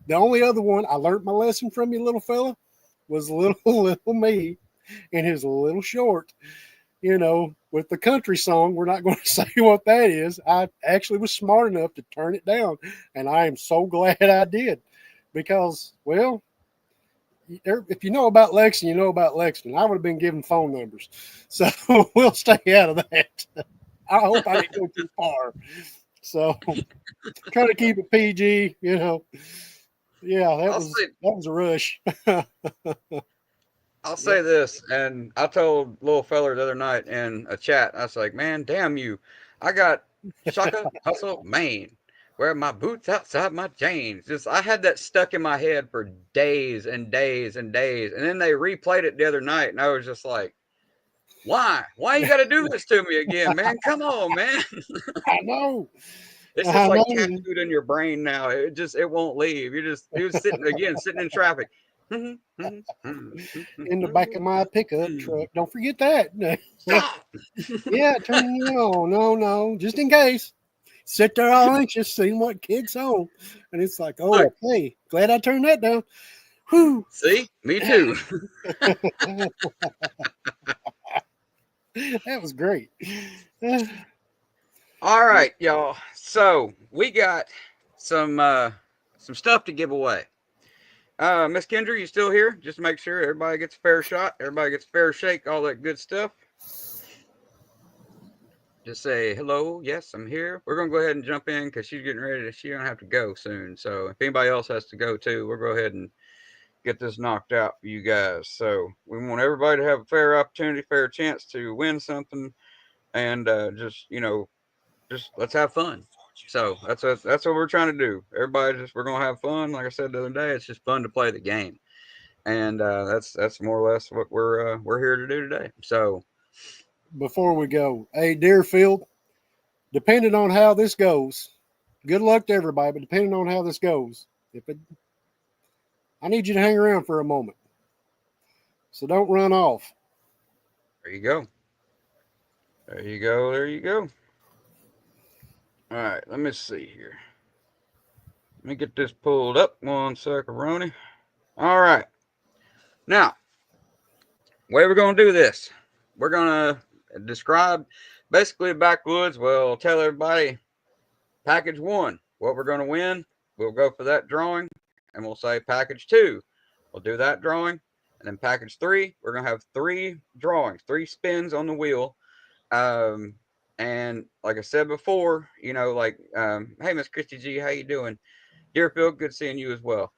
The only other one I learned my lesson from you, little fella, was little me and his little short. With the country song, we're not going to say what that is. I actually was smart enough to turn it down, and I am so glad I did because, well, if you know about Lexington, you know about Lexington. I would have been given phone numbers. So we'll stay out of that. I hope I didn't go too far. So try to keep it PG. Yeah, that I'll was say that was a rush. I'll say this, and I told little feller the other night in a chat, I was like, man, damn you. I got Shaka Hustle Maine, wearing my boots outside my jeans. Just I had that stuck in my head for days and days and days. And then they replayed it the other night, and I was just like, why? Why you gotta do this to me again, man? Come on, man. I know. It's just I like know. tattooed in your brain now. It won't leave. You're sitting in traffic. In the back of my pickup truck. Don't forget that. Stop. Yeah, turning you on. No, just in case. Sit there all anxious, seeing what kicks on. And it's like, oh, Look, hey, glad I turned that down. Whew. see, me too. That was great. All right, y'all. So we got some stuff to give away. Miss Kendra, you still here? Just to make sure everybody gets a fair shot, everybody gets a fair shake, all that good stuff. Just say hello. Yes, I'm here. We're gonna go ahead and jump in because she's getting ready to. She's gonna have to go soon. So if anybody else has to go too, we'll go ahead and get this knocked out for you guys. So we want everybody to have a fair opportunity, fair chance to win something, and just let's have fun. So that's what we're trying to do. Everybody, just we're gonna have fun. Like I said the other day, it's just fun to play the game, and that's more or less what we're here to do today. So Before we go, hey, Deerfield, depending on how this goes, good luck to everybody, but depending on how this goes, I need you to hang around for a moment. So don't run off. there you go. There you go. There you go. All right, let me see here. Let me get this pulled up. One second, Ronnie. All right. Now, way we're going to do this, we're going to describe basically backwoods. We'll tell everybody package one, what we're going to win. We'll go for that drawing, and we'll say package two. We'll do that drawing. And then package three, we're going to have 3 drawings, 3 spins on the wheel. And like I said before, hey, Miss Christy G, how you doing? Deerfield, good seeing you as well.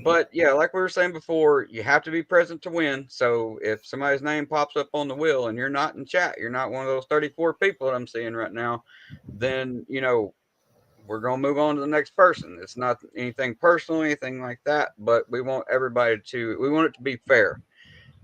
But yeah, like we were saying before, you have to be present to win. So if somebody's name pops up on the wheel and you're not in chat, you're not one of those 34 people that I'm seeing right now, then we're gonna move on to the next person. It's not anything personal, anything like that, but we want it to be fair.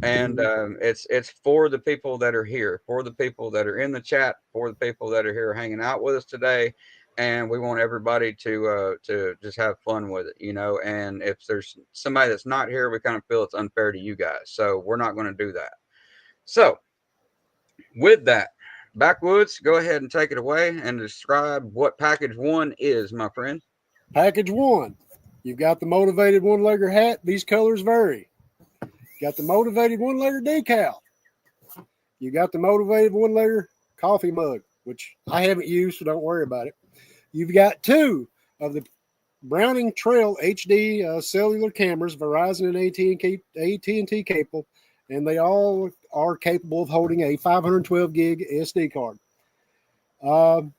And it's for the people that are here, for the people that are in the chat, for the people that are here hanging out with us today, and we want everybody to just have fun with it, And if there's somebody that's not here, we kind of feel it's unfair to you guys, so we're not going to do that. So with that, Backwoods, go ahead and take it away and describe what package one is, my friend. Package one, you've got the Motivated One-Legger hat. These colors vary. Got the Motivated One-Legger decal. You got the Motivated One-Legger coffee mug, which I haven't used, so don't worry about it. You've got 2 of the Browning Trail HD cellular cameras, Verizon and AT&T capable, and they all are capable of holding a 512 gig SD card. Oh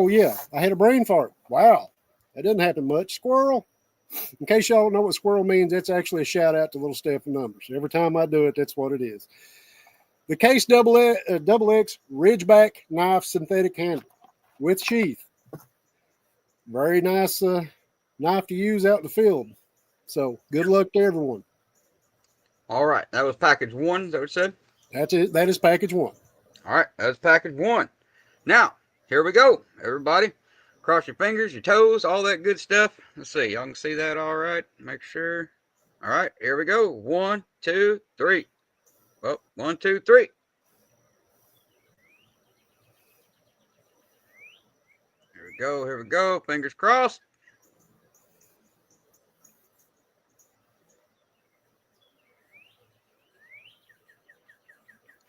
yeah, I had a brain fart. Wow, that doesn't happen much. Squirrel. In case y'all don't know what squirrel means, that's actually a shout out to little Steph and Numbers. Every time I do it, that's what it is. The Case Double X Ridgeback Knife Synthetic Handle with sheath. Very nice knife to use out in the field. So good luck to everyone. All right, that was package one. Is that what it said? That's it. That is package one. All right, that's package one. Now, here we go, everybody. Cross your fingers, your toes, all that good stuff. Let's see, y'all can see that all right. Make sure. All right, here we go. 1, 2, 3. Well, 1, 2, 3. Here we go, here we go. Fingers crossed.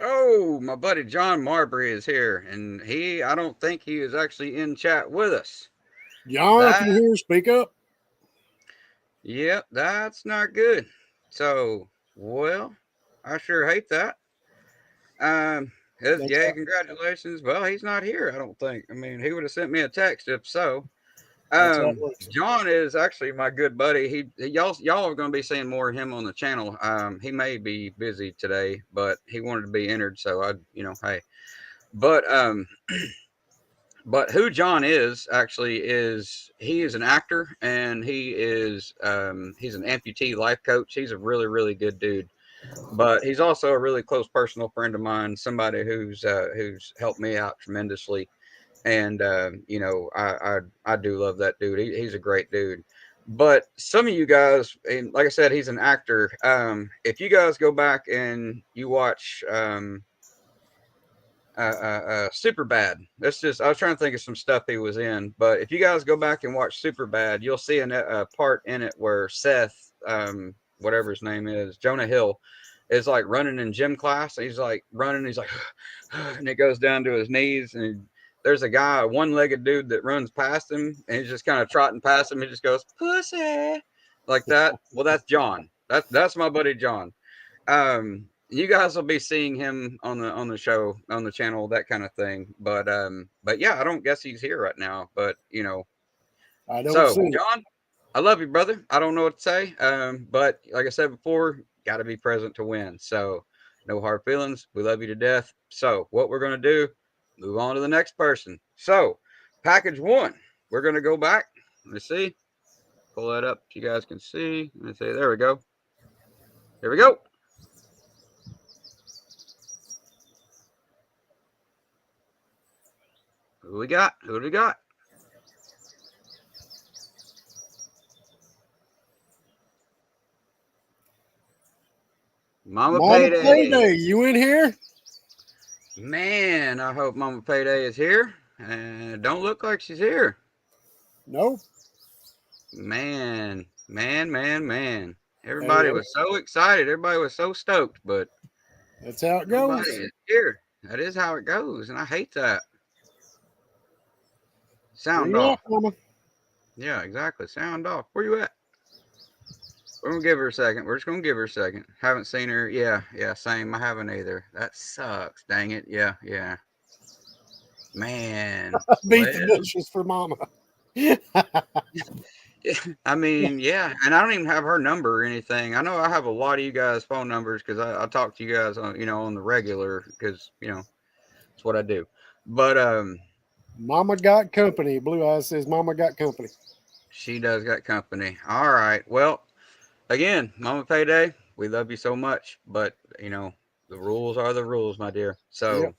Oh, my buddy John Marbury is here, and I don't think he is actually in chat with us. John, if you're here, speak up. Yep, that's not good. So, well, I sure hate that. Congratulations. Well, he's not here, I don't think. I mean, he would have sent me a text if so. That's how it works. John is actually my good buddy. Y'all are going to be seeing more of him on the channel. He may be busy today, but he wanted to be entered, so hey. But but who John is actually is he is an actor, and he's an amputee life coach. He's a really, really good dude. But he's also a really close personal friend of mine, somebody who's helped me out tremendously. And I do love that dude. He's a great dude. But some of you guys, and like I said, he's an actor. If you guys go back and you watch Super Bad, I was trying to think of some stuff he was in. But if you guys go back and watch Super Bad, you'll see a part in it where Seth, whatever his name is, Jonah Hill, is like running in gym class. He's like running. He's like, and it goes down to his knees, and there's a guy, a one-legged dude that runs past him, and he's just kind of trotting past him. He just goes, pussy, like that. Well, that's John. That's my buddy John. You guys will be seeing him on the show, on the channel, that kind of thing. But yeah, I don't guess he's here right now. But I don't so see it. John, I love you, brother. I don't know what to say. But like I said before, got to be present to win. So no hard feelings. We love you to death. So what we're gonna do? Move on to the next person. So, package 1, we're going to go back. Let me see. Pull that up so you guys can see. Let me see. There we go. Here we go. Who we got? Who do we got? Mama Payday. You in here? Man, I hope Mama Payday is here. Don't look like she's here. Nope. Man. Everybody was so excited. Everybody was so stoked, but that's how it goes. Nobody is here. That is how it goes, and I hate that. Sound off. Yeah, exactly. Sound off. Where you at? We're going to give her a second. We're just going to give her a second. Haven't seen her. Yeah, same. I haven't either. That sucks. Dang it. Yeah. Man. Beat the bushes for Mama. I mean, yeah. And I don't even have her number or anything. I know I have a lot of you guys' phone numbers because I talk to you guys on, on the regular because, it's what I do. But, Mama got company. Blue Eyes says Mama got company. She does got company. All right. Well, again, Mama Payday, we love you so much, but the rules are the rules, my dear. So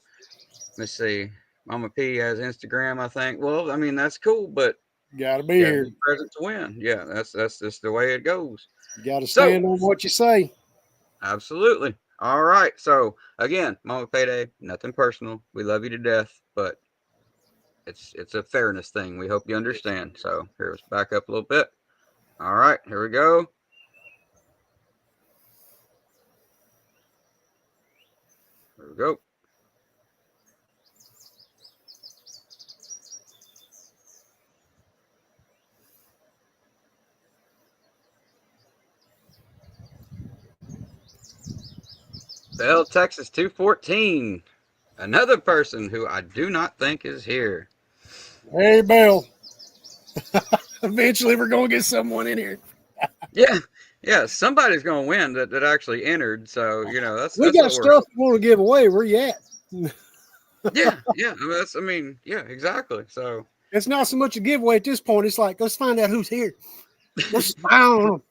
let's see. Mama P has Instagram, I think. Well, I mean, that's cool, but gotta be here. Be present to win. Yeah, that's just the way it goes. You gotta stand on what you say. Absolutely. All right. So again, Mama Payday, nothing personal. We love you to death, but it's a fairness thing. We hope you understand. So here's back up a little bit. All right, here we go. There we go. Bell, Texas 214. Another person who I do not think is here. Hey, Bell. Eventually, we're going to get someone in here. Yeah, somebody's going to win that actually entered. So, that's we got stuff we want to give away. Where you at? Yeah. I mean, exactly. So it's not so much a giveaway at this point. It's like, let's find out who's here. Let's spy on them.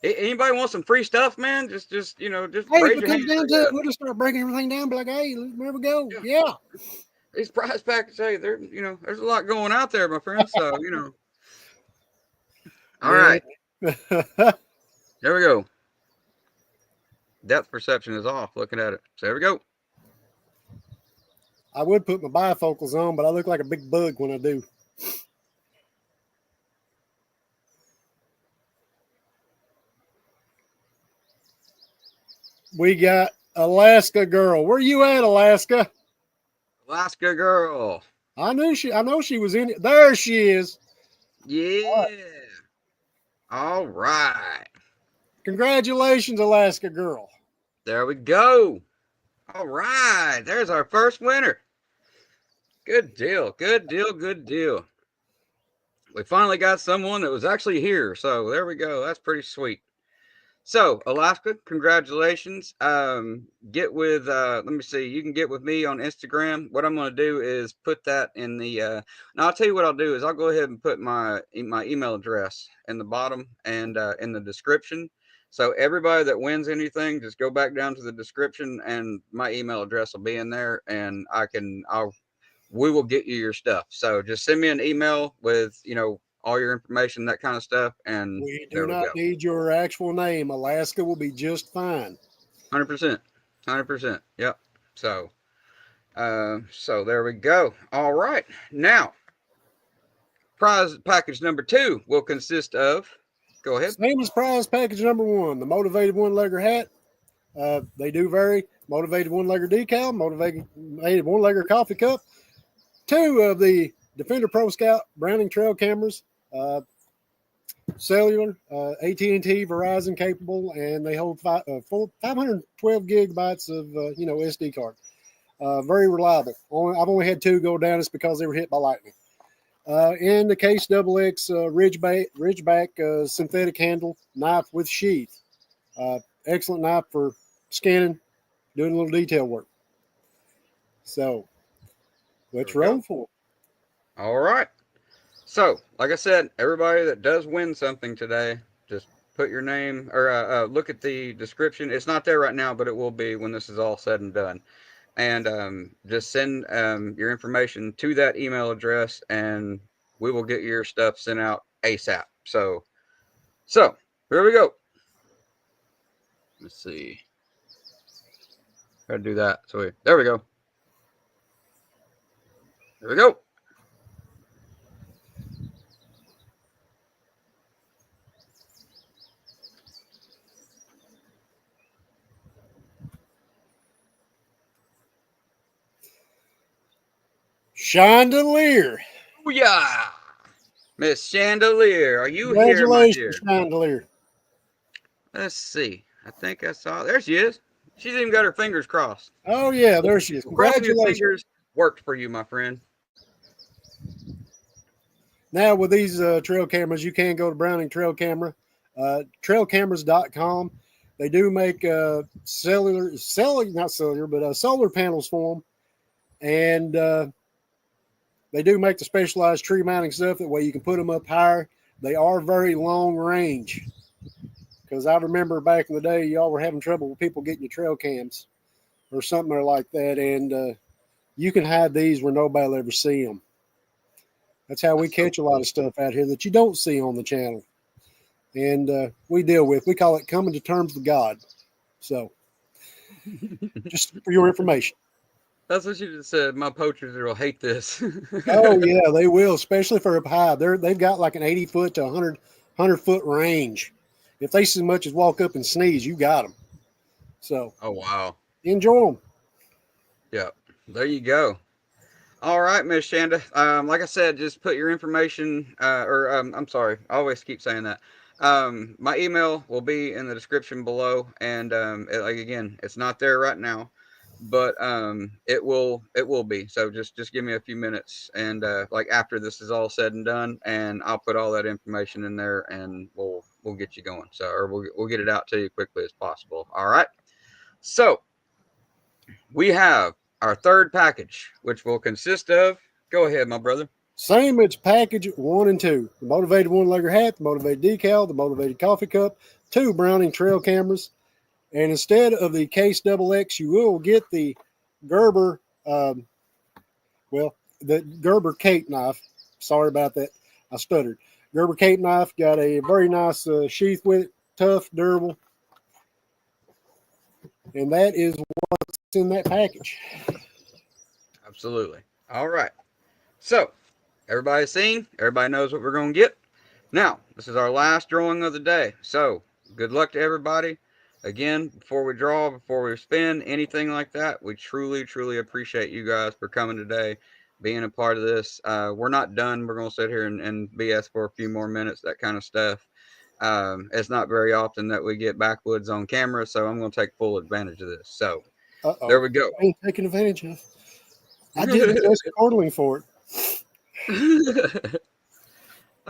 Anybody want some free stuff, man? Just hey, if it comes down to it, we'll just start breaking everything down. Be like, hey, there we go. Yeah. These prize packets, hey, there's a lot going out there, my friend. So, All right. There we go. Depth perception is off looking at it. So there we go. I would put my bifocals on, but I look like a big bug when I do. We got Alaska Girl. Where you at, Alaska? Alaska Girl. I know she was in it. There she is. Yeah. All right. Congratulations, Alaska Girl. There we go. All right. There's our first winner. Good deal. We finally got someone that was actually here. So there we go. That's pretty sweet. So, Alaska, congratulations. Get with, let me see, you can get with me on Instagram. What I'm going to do is put that in the, now I'll tell you what I'll do is I'll go ahead and put my email address in the bottom and in the description. So everybody that wins anything, just go back down to the description and my email address will be in there and we will get you your stuff. So just send me an email with, all your information, that kind of stuff. And We do there we not go. need your actual name. Alaska will be just fine. 100%. 100%. Yep. So, so there we go. All right. Now, prize package number 2 will consist of, go ahead. Same as prize package number 1, the Motivated One-Legger hat. They do vary. Motivated One-Legger decal, Motivated One-Legger coffee cup, 2 of the Defender Pro Scout Browning trail cameras, cellular, AT&T, Verizon capable, and they hold 512 gigabytes of SD card. Very reliable. I've only had 2 go down. It's because they were hit by lightning. And the Case XX Ridgeback synthetic handle knife with sheath. Excellent knife for scanning, doing a little detail work. So, let's roll for it. All right. So, like I said, everybody that does win something today, just put your name or look at the description. It's not there right now, but it will be when this is all said and done. And just send your information to that email address, and we will get your stuff sent out ASAP. So here we go. Let's see. How to do that? So there we go. There we go. Chandelier. Oh yeah, Miss Chandelier, are you here, my dear? Congratulations, Chandelier. Let's see. I think I saw. There she is. She's even got her fingers crossed. Oh, yeah, there she is. Crossing your Congratulations. fingers worked for you, my friend. Now, with these trail cameras, you can go to Browning Trail Camera, trailcameras.com. They do make solar panels for them. And they do make the specialized tree mounting stuff. That way you can put them up higher. They are very long range. Because I remember back in the day, y'all were having trouble with people getting your trail cams or something like that. And you can hide these where nobody will ever see them. That's how we catch a lot of stuff out here that you don't see on the channel. And we deal with. We call it coming to terms with God. So, just for your information. That's what you just said. My poachers will hate this. Oh, yeah, they will, especially for up high. They've got like an 80-foot to 100-foot range. If they so much as walk up and sneeze, you got them. So, oh, wow. Enjoy them. Yeah, there you go. All right, Miss Shanda. Like I said, just put your information, I'm sorry, I always keep saying that. My email will be in the description below, and again, it's not there right now, but it will be. So just give me a few minutes, and after this is all said and done, and I'll put all that information in there, and we'll get you going. So, or we'll get it out to you quickly as possible. All right. So we have our third package, which will consist of, go ahead, my brother. Same, it's package 1 and 2. The Motivated One-Legger hat, the Motivated decal, the Motivated coffee cup, 2 Browning trail cameras. And instead of the Case XX, you will get the Gerber, the Gerber cape knife. Sorry about that. I stuttered. Gerber cape knife, got a very nice sheath with it, tough, durable. And that is what's in that package. Absolutely. All right. So, everybody's seen. Everybody knows what we're going to get. Now, this is our last drawing of the day. So, good luck to everybody. Again, before we draw, before we spin, anything like that, we truly, truly appreciate you guys for coming today, being a part of this. We're not done. We're going to sit here and BS for a few more minutes, that kind of stuff. It's not very often that we get Backwoods on camera, so I'm going to take full advantage of this. So, there we go. I ain't taking advantage of. I did just quarterly for it.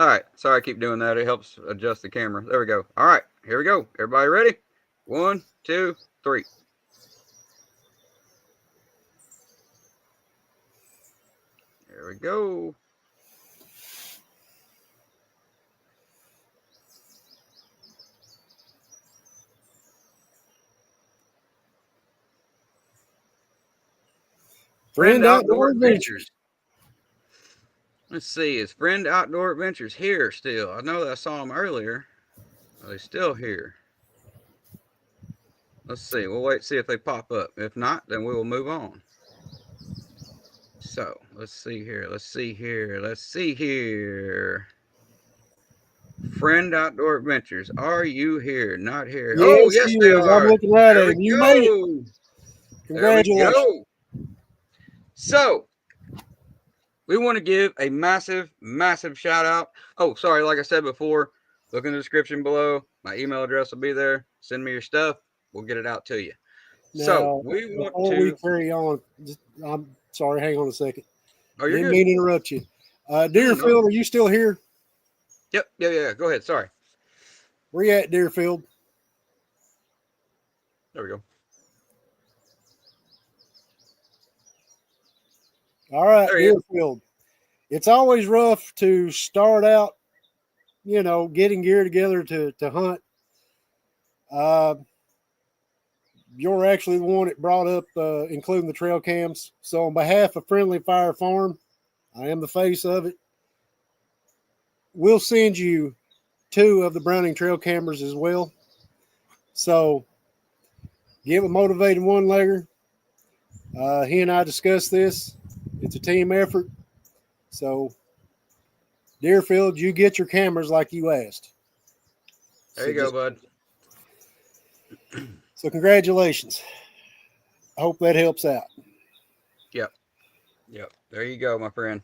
All right. Sorry, I keep doing that. It helps adjust the camera. There we go. All right. Here we go. Everybody ready? 1, 2, 3. There we go. Friend Outdoor Adventures. Let's see. Is Friend Outdoor Adventures here still? I know that I saw them earlier. Are they still here? Let's see. We'll wait and see if they pop up. If not, then we will move on. So let's see here. Let's see here. Let's see here. Friend Outdoor Adventures. Are you here? Not here. Yes, Oh, yes, they is. I'm are. looking right There at we him. You made it. go. There we Congratulations. go. So we want to give a massive, massive shout out. Oh, sorry. Like I said before, look in the description below. My email address will be there. Send me your stuff. We'll get it out to you. Now, So we want before to. we carry on, I'm sorry. Hang on a second. Oh, you're Didn't good. mean to interrupt you. Deerfield, are you still here? Yep. Yeah. Go ahead. Sorry. Where you at, Deerfield? There we go. All right, There he is. Deerfield. It's always rough to start out, getting gear together to hunt. You're actually the one that brought up including the trail cams. So on behalf of Friendly Fire Farm, I am the face of it. We'll send you 2 of the Browning trail cameras as well. So get with Motivated One-Legger. He and I discussed this. It's a team effort. So Deerfield, you get your cameras like you asked. There you go, bud. So congratulations. I hope that helps out. Yep. There you go, my friend.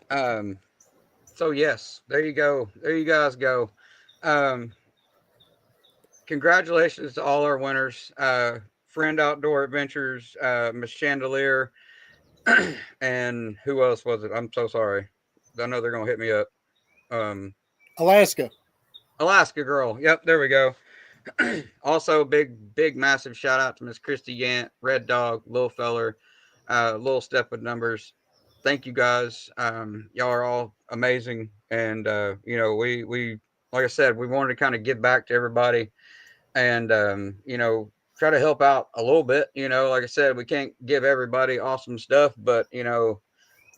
So yes, there you go. There you guys go. Congratulations to all our winners. Friend Outdoor Adventures, Miss Chandelier, and who else was it? I'm so sorry. I know they're gonna hit me up. Alaska Girl. Yep, there we go. Also, big, massive shout out to Miss Christy Yant, Red Dog, Lil Feller, Little Step with Numbers. Thank you guys. Y'all are all amazing, and we like I said, we wanted to kind of give back to everybody, and try to help out a little bit. Like I said, we can't give everybody awesome stuff, but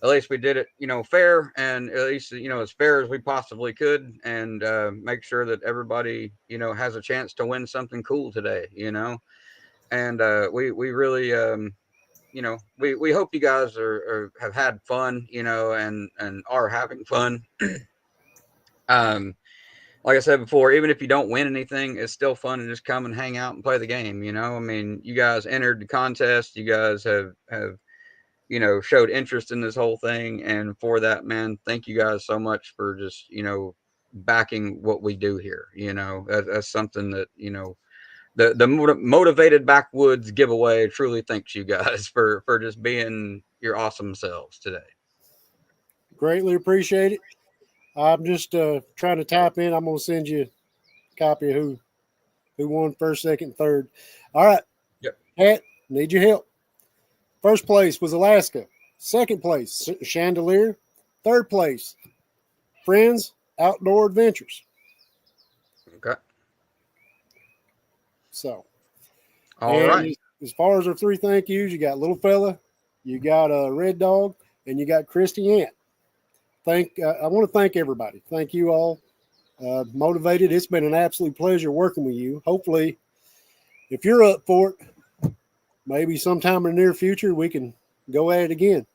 at least we did it, fair, and at least, as fair as we possibly could, and make sure that everybody, has a chance to win something cool today, and we really, we hope you guys have had fun, and are having fun. Like I said before, even if you don't win anything, it's still fun to just come and hang out and play the game. I mean, you guys entered the contest. You guys have showed interest in this whole thing. And for that, man, thank you guys so much for just, backing what we do here. That's something that, the Motivated Backwoods giveaway truly thanks you guys for just being your awesome selves today. Greatly appreciate it. I'm just trying to type in. I'm going to send you a copy of who won first, second, third. All right. Yep. Pat, need your help. First place was Alaska. Second place, Chandelier. Third place, Friends Outdoor Adventures. Okay. So, all right. As far as our 3 thank yous, you got Little Fella, you got Red Dog, and you got Christy Ant. I want to thank everybody. Thank you all. Motivated. It's been an absolute pleasure working with you. Hopefully, if you're up for it, maybe sometime in the near future we can go at it again.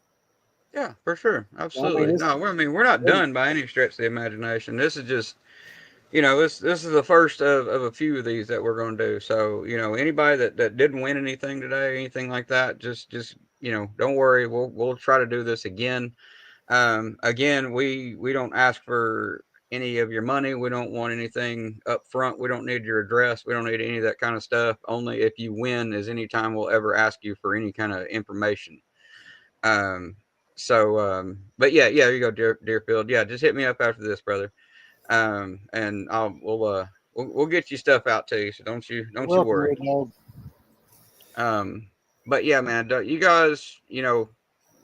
Yeah, for sure. Absolutely. We're not done by any stretch of the imagination. This is just, this is the first of a few of these that we're going to do. So, anybody that didn't win anything today, anything like that, just don't worry. We'll try to do this again. Again, we don't ask for any of your money. We don't want anything up front. We don't need your address. We don't need any of that kind of stuff. Only if you win is any time we'll ever ask you for any kind of information. But yeah, you go, Deerfield. Yeah, just hit me up after this, brother. And we'll get you stuff out to you. So don't you Welcome, worry. Red Dog. But yeah, man, you guys,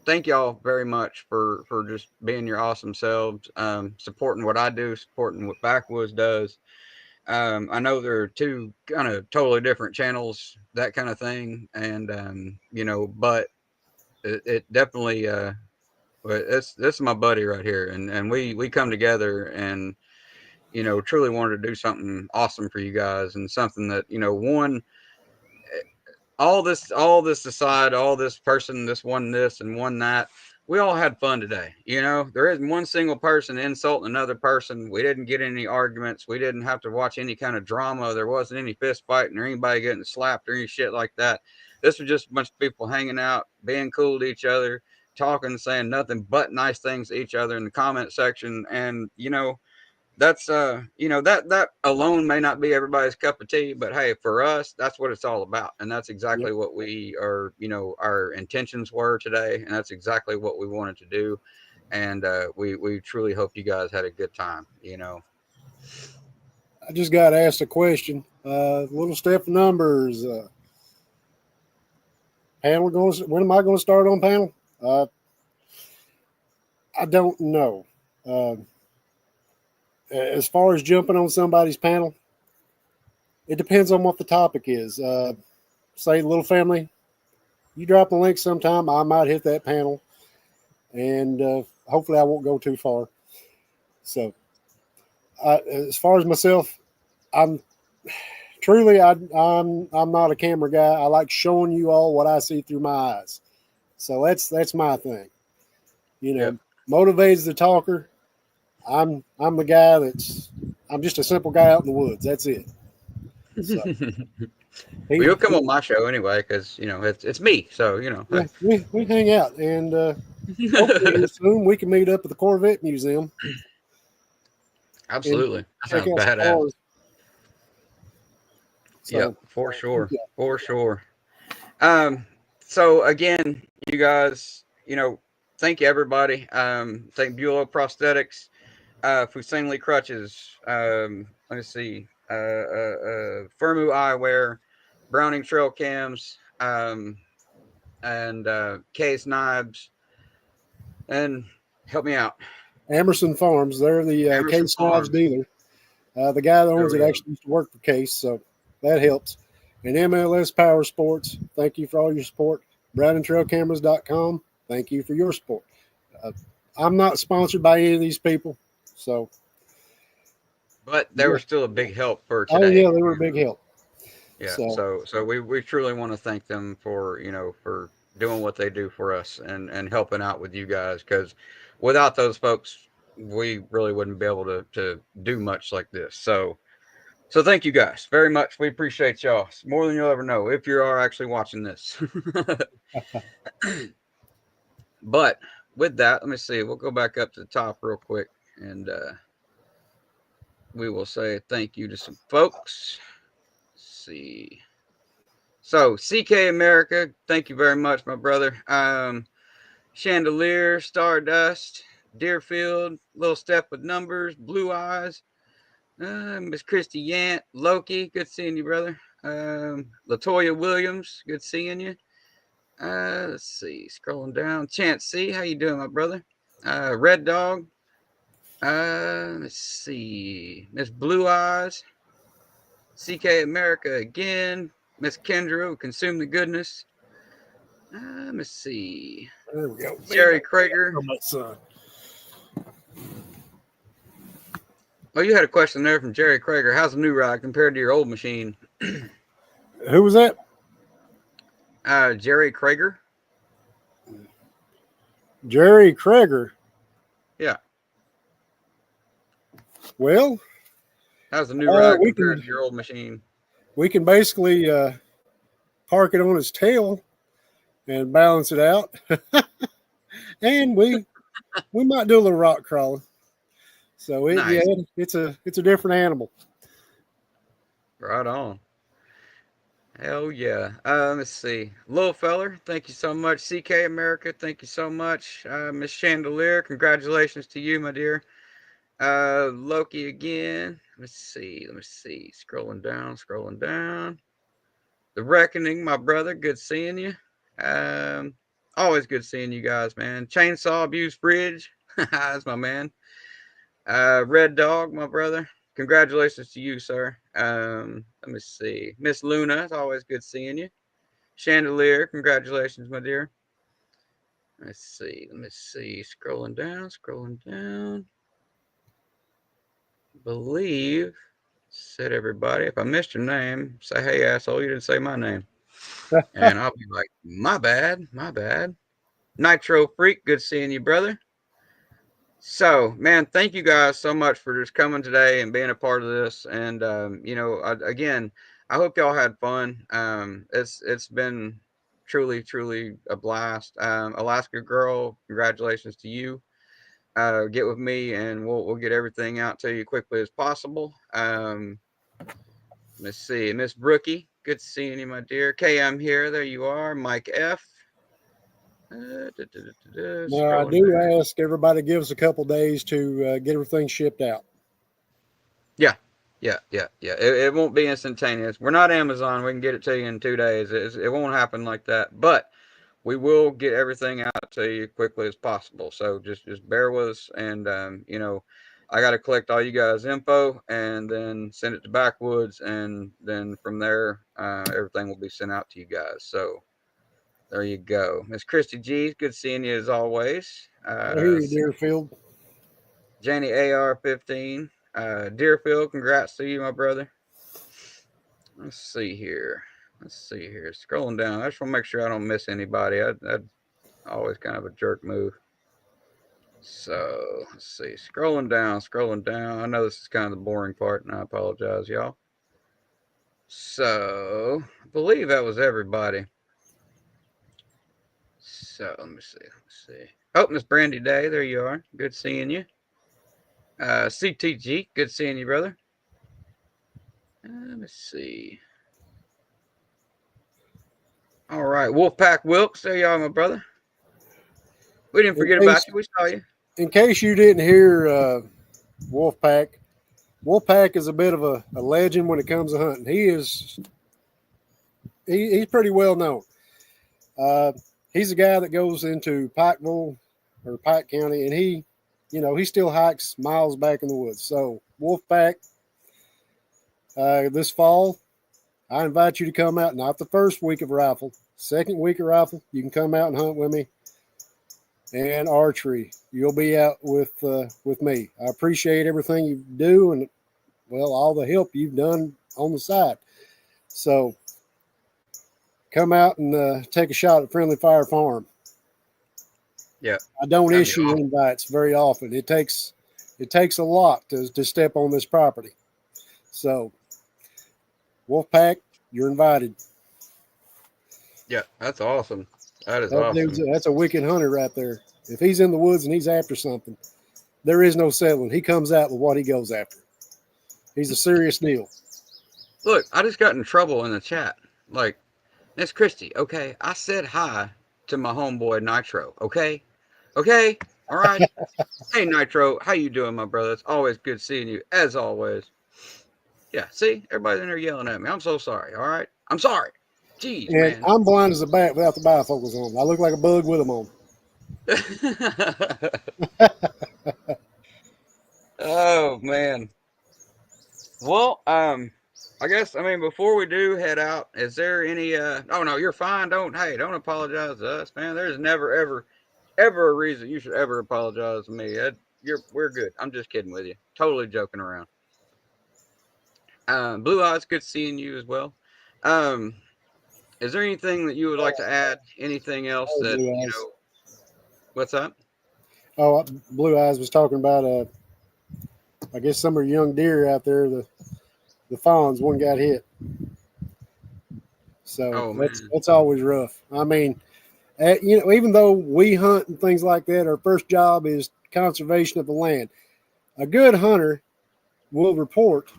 thank y'all very much for just being your awesome selves, supporting what I do, supporting what Backwoods does. I know there are two kind of totally different channels, that kind of thing, and but it definitely but this is my buddy right here, and we come together and truly wanted to do something awesome for you guys, and something that one, all this aside, all this person, this one this and one that, we all had fun today. There isn't one single person insulting another person. We didn't get any arguments. We didn't have to watch any kind of drama. There wasn't any fist fighting or anybody getting slapped or any shit like that. This was just a bunch of people hanging out, being cool to each other, talking, saying nothing but nice things to each other in the comment section. And that's that alone may not be everybody's cup of tea, but hey, for us, that's what it's all about, and that's Yep. exactly what we are, our intentions were today, and that's exactly what we wanted to do. And we truly hope you guys had a good time. I just got asked a question. Little step numbers. Panel going? When am I going to start on panel? I don't know. Uh, as far as jumping on somebody's panel, it depends on what the topic is. Say, little family, you drop a link sometime, I might hit that panel, and hopefully I won't go too far. So, as far as myself, I'm truly I'm not a camera guy. I like showing you all what I see through my eyes. So that's my thing. Yep. Motivated the talker. I'm the guy I'm just a simple guy out in the woods. That's it. So, Well, you'll come on my show anyway, because it's me. So yeah, we hang out, and hopefully soon we can meet up at the Corvette Museum. Absolutely, And that check sounds out some badass. cars. Yep, So, for sure, yeah. for sure. So again, you guys, thank you everybody. Thank Bulow Prosthetics, Fusainly Crutches. Let me see, Firmu Eyewear, Browning Trail Cams, and Case Knives, and help me out. Emerson Farms, they're the Emerson Case Knives Farms. dealer. The guy that There owns we it go. actually used to work for Case, so that helps. And MLS Power Sports, thank you for all your support. BrowningTrailCameras.com, thank you for your support. Uh, I'm not sponsored by any of these people, so But they yeah. were still a big help for Oh today. yeah, they were a big help. Yeah, So so we truly want to thank them for for doing what they do for us, and helping out with you guys, because without those folks, we really wouldn't be able to do much like this. So thank you guys very much. We appreciate y'all. It's more than you'll ever know if you are actually watching this. But with that, let me see. We'll go back up to the top real quick, and we will say thank you to some folks. Let's see. So CK America, thank you very much, my brother. Chandelier, Stardust, Deerfield, Little Step with Numbers, Blue Eyes, Miss Christy Yant, Loki, good seeing you, brother. Latoya Williams, good seeing you. Let's see, scrolling down. Chance C, how you doing, my brother? Red Dog. Let's see, Miss Blue Eyes, CK America again, Miss Kendra, Consume the Goodness. Let's see. there we go. Jerry Krager. From my son. Oh, you had a question there from Jerry Krager. How's the new ride compared to your old machine? Who was that? Jerry Krager. Jerry Krager. Yeah. Well, How's the new ride we compared can to your old machine? basically park it on its tail and balance it out, and we might do a little rock crawling. So Nice. it's a different animal. Right on. Hell yeah. Let's see. Little feller, thank you so much. CK America, thank you so much. Miss Chandelier, congratulations to you, my dear. Loki again. Let's see. Let me see. Scrolling down, scrolling down. The Reckoning, my brother. Good seeing you. Um, Always good seeing you guys, man. Chainsaw Abuse Bridge. That's my man. Red Dog, my brother. Congratulations to you, sir. Let me see. Miss Luna, it's always good seeing you. Chandelier, congratulations, my dear. Let's see. Let me see. Scrolling down, scrolling down. Believe, said everybody. If I missed your name, say, hey, asshole, you didn't say my name. And I'll be like, my bad, my bad. Nitro Freak, good seeing you, brother. So, man, thank you guys so much for just coming today and being a part of this. And again, I hope y'all had fun. It's been truly a blast. Alaska Girl, congratulations to you. Get with me, and we'll get everything out to you quickly as possible. Let's see, Miss Brookie, good seeing you, my dear. KM here, there you are. Mike F. Now, I Scrolling do down. ask everybody to give us a couple days to get everything shipped out. Yeah, yeah. It won't be instantaneous. We're not Amazon. We can get it to you in 2 days. It won't happen like that. But we will get everything out to you quickly as possible. So just bear with us, and I got to collect all you guys' info and then send it to Backwoods, and then from there, everything will be sent out to you guys. So there you go, Miss Christy G. Good seeing you as always. I hear you, Deerfield. Janie AR-15. Deerfield, congrats to you, my brother. Let's see here. Scrolling down. I just want to make sure I don't miss anybody. That's always kind of a jerk move. So let's see. Scrolling down. I know this is kind of the boring part, and I apologize, y'all. So I believe that was everybody. So let me see. Oh, Miss Brandy Day, there you are. Good seeing you. CTG, good seeing you, brother. Let me see. All right, Wolfpack Wilkes, there you are, my brother. We didn't forget about you. We saw you. In case you didn't hear Wolfpack, Wolfpack is a bit of a legend when it comes to hunting. He's pretty well known. He's a guy that goes into Pikeville or Pike County, and he still hikes miles back in the woods. So Wolfpack, this fall, I invite you to come out. Not the first week of rifle, second week of rifle. You can come out and hunt with me. And archery, you'll be out with me. I appreciate everything you do, and all the help you've done on the side. So come out and take a shot at Friendly Fire Farm. Yeah, I don't issue invites very often. It takes a lot to step on this property. So Wolfpack, you're invited. Yeah, that's awesome. That is awesome. That's a wicked hunter right there. If he's in the woods and he's after something, there is no settling. He comes out with what he goes after. He's a serious deal. Look, I just got in trouble in the chat. Like, Miss Christie, okay, I said hi to my homeboy Nitro, okay? Okay? All right? Hey, Nitro, how you doing, my brother? It's always good seeing you, as always. Yeah, see? Everybody's in there yelling at me. I'm so sorry, all right? I'm sorry. Jeez, And man. I'm blind as a bat without the bifocals on. I look like a bug with them on. Oh, man. Well, I guess, before we do head out, is there any, oh, no, you're fine. Don't apologize to us, man. There's never, ever a reason you should ever apologize to me. We're good. I'm just kidding with you. Totally joking around. Blue Eyes, good seeing you as well. Is there anything that you would like to add? Anything else that, what's up? Oh, Blue Eyes was talking about, I guess some of your young deer out there, the fawns, one got hit. So that's always rough. Even though we hunt and things like that, our first job is conservation of the land. A good hunter will report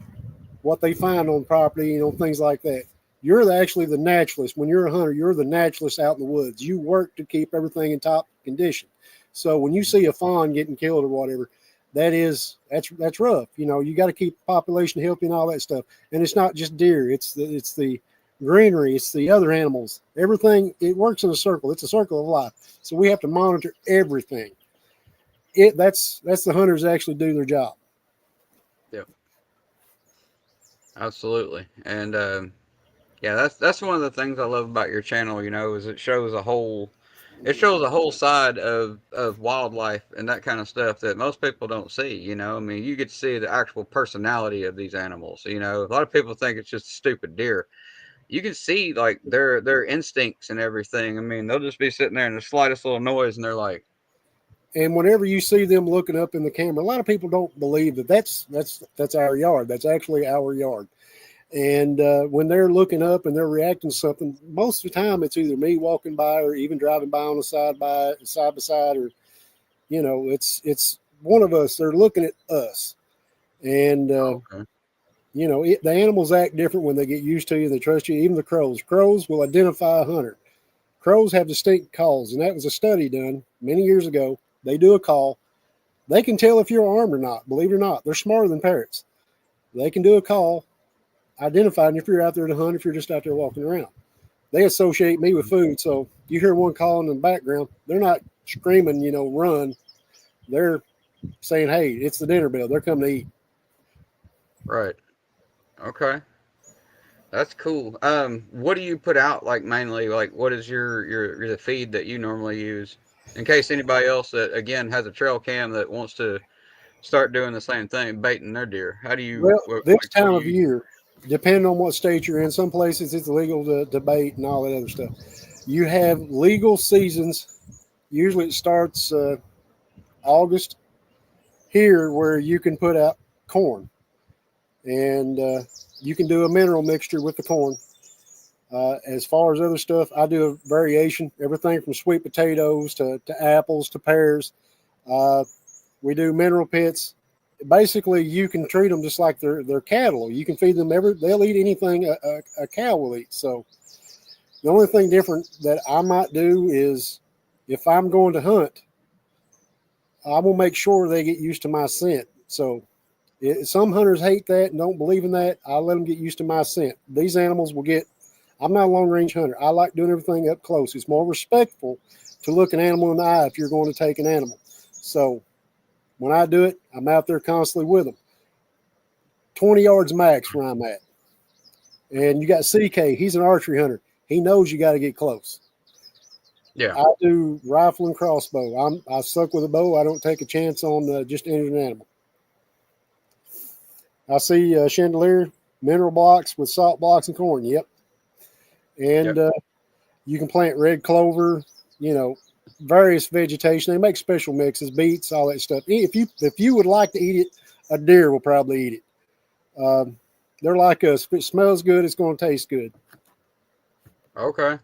what they find on property, things like that. You're actually the naturalist. When you're a hunter, you're the naturalist out in the woods. You work to keep everything in top condition. So when you see a fawn getting killed or whatever, that's rough. You know, you got to keep the population healthy and all that stuff. And it's not just deer. It's the greenery. It's the other animals. Everything, it works in a circle. It's a circle of life. So we have to monitor everything. That's the hunters actually do their job. Yep. Absolutely. And yeah, that's one of the things I love about your channel, you know, is it shows a whole side of wildlife and that kind of stuff that most people don't see, you know. I mean, you get to see the actual personality of these animals. You know, a lot of people think it's just a stupid deer. You can see like their instincts and everything. I mean, they'll just be sitting there and the slightest little noise and they're like, And whenever you see them looking up in the camera, a lot of people don't believe that that's our yard. That's actually our yard. And when they're looking up and they're reacting to something, most of the time it's either me walking by or even driving by on the side by side, or you know, it's one of us. They're looking at us, and okay, you know, the animals act different when they get used to you. They trust you. Even the crows. Crows will identify a hunter. Crows have distinct calls, and that was a study done many years ago. They do a call. They can tell if you're armed or not. Believe it or not, they're smarter than parrots. They can do a call, identifying if you're out there to hunt, if you're just out there walking around. They associate me with food. So you hear one calling in the background, they're not screaming, you know, run. They're saying, hey, it's the dinner bell. They're coming to eat. right, okay. That's cool. What do you put out like mainly? Like, what is your the feed that you normally use? In case anybody else that again has a trail cam that wants to start doing the same thing, baiting their deer. How do you Well, this like? What time do of you? year, depending on what state you're in, some places it's illegal to bait and all that other stuff. You have legal seasons. Usually it starts August here, where you can put out corn, and you can do a mineral mixture with the corn. As far as other stuff, I do a variation, everything from sweet potatoes to apples to pears. Uh, we do mineral pits. Basically, you can treat them just like they're cattle. You can feed them they'll eat anything a cow will eat. So the only thing different that I might do is if I'm going to hunt, I will make sure they get used to my scent. So some hunters hate that and don't believe in that. I let them get used to my scent. These animals will get. I'm not a long range hunter. I like doing everything up close. It's more respectful to look an animal in the eye if you're going to take an animal. So when I do it, I'm out there constantly with them. 20 yards max where I'm at. And you got CK. He's an archery hunter. He knows you got to get close. Yeah. I do rifle and crossbow. I suck with a bow. I don't take a chance on just any animal. I see chandelier, mineral blocks with salt blocks and corn. Yep. And Yep. you can plant red clover, you know, various vegetation. They make special mixes, beets, all that stuff. If you would like to eat it, a deer will probably eat it. They're like us. If it smells good, it's going to taste good. Okay.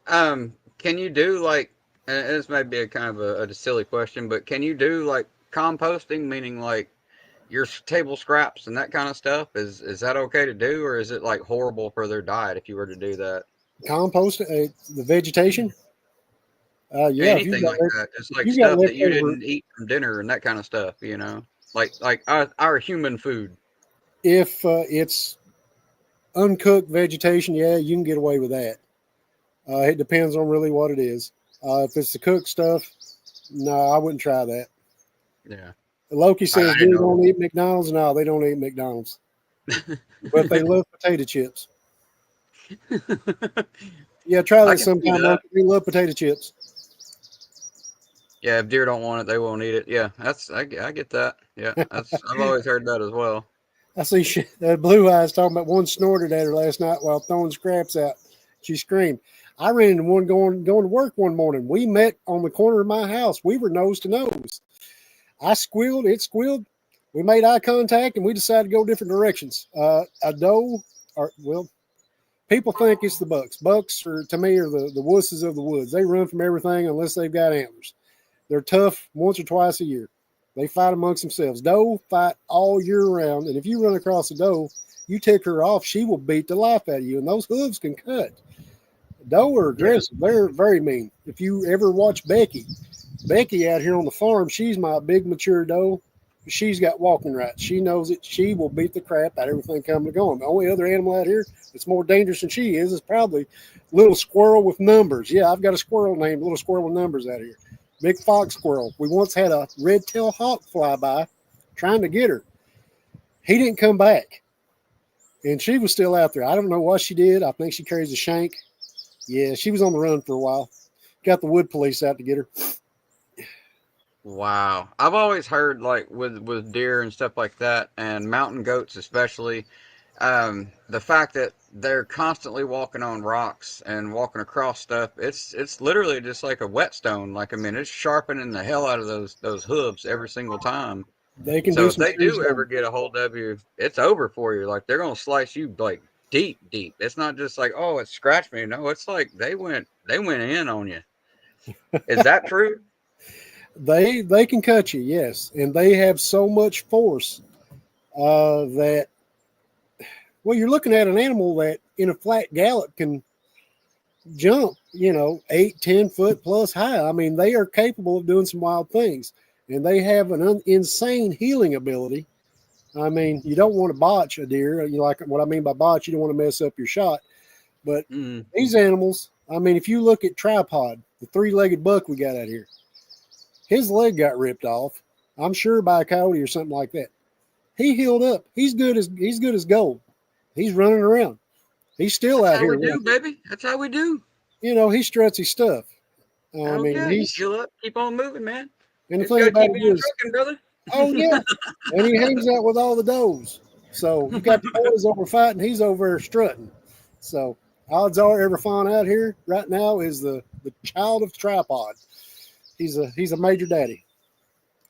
Can you do like? And this may be a kind of a silly question, but can you do like composting, meaning like your table scraps and that kind of stuff? Is that okay to do, or is it like horrible for their diet if you were to do that? Compost the vegetation. Yeah, Anything like that. It's if like you got stuff that you leftover, didn't eat from dinner and that kind of stuff, you know? Like our human food. if it's uncooked vegetation, yeah, you can get away with that. It depends on really what it is. If it's the cooked stuff, no, I wouldn't try that. Yeah. Loki I says, didn't "Dude, know. don't eat McDonald's." No, they don't eat McDonald's, but they love potato chips. Yeah, try I that can see sometime, that. Loki. We love potato chips. Yeah, if deer don't want it, they won't eat it. Yeah, I get that. Yeah, that's I've always heard that as well. I see Blue Eyes talking about one snorted at her last night while throwing scraps out. She screamed. I ran into one going to work one morning. We met on the corner of my house. We were nose to nose. I squealed. It squealed. We made eye contact and we decided to go different directions. A doe, or well, people think it's the bucks. Bucks, are, to me, are the wusses of the woods. They run from everything unless they've got antlers. They're tough once or twice a year. They fight amongst themselves. Doe fight all year round, and if you run across a doe, You tick her off, she will beat the life out of you, and those hooves can cut. Doe are aggressive. They're very mean. If you ever watch Becky out here on the farm, she's my big mature doe. She's got walking rights. She knows it. She will beat the crap out of everything coming and going. The only other animal out here that's more dangerous than she is probably little squirrel with numbers. Yeah, I've got a squirrel named Little Squirrel with Numbers out here. Big fox squirrel. We once had a red-tailed hawk fly by trying to get her. He didn't come back. And she was still out there. I don't know what she did. I think she carries a shank. Yeah, she was on the run for a while. Got the wood police out to get her. Wow. I've always heard, like, with deer and stuff like that, and mountain goats especially, the fact that they're constantly walking on rocks and walking across stuff, it's literally just like a whetstone. Like, I mean, it's sharpening the hell out of those hooves every single time. They can So do if some they serious do ever get a hold of you, it's over for you. Like, they're gonna slice you like deep, deep. It's not just like, oh, it scratched me. No, it's like they went in on you. Is that true? They can cut you, yes, and they have so much force that well, you're looking at an animal that in a flat gallop can jump, 8-10 foot plus high. I mean, they are capable of doing some wild things, and they have an insane healing ability. I mean, you don't want to botch a deer. You like what I mean by botch? You don't want to mess up your shot. But these animals, I mean, if you look at Tripod, the 3-legged buck we got out here, his leg got ripped off. I'm sure by a coyote or something like that. He healed up. He's good as gold. He's running around. He's still That's out how here. we do, baby. That's how we do. He struts his stuff. I Oh mean, yeah, you heal up, keep on moving, man. and the Just thing gotta about keep it on is, trucking, brother. oh yeah, and he hangs out with all the does. So you got the boys over fighting, he's over there strutting. So odds are, every fawn out here right now is the child of Tripod. He's a major daddy.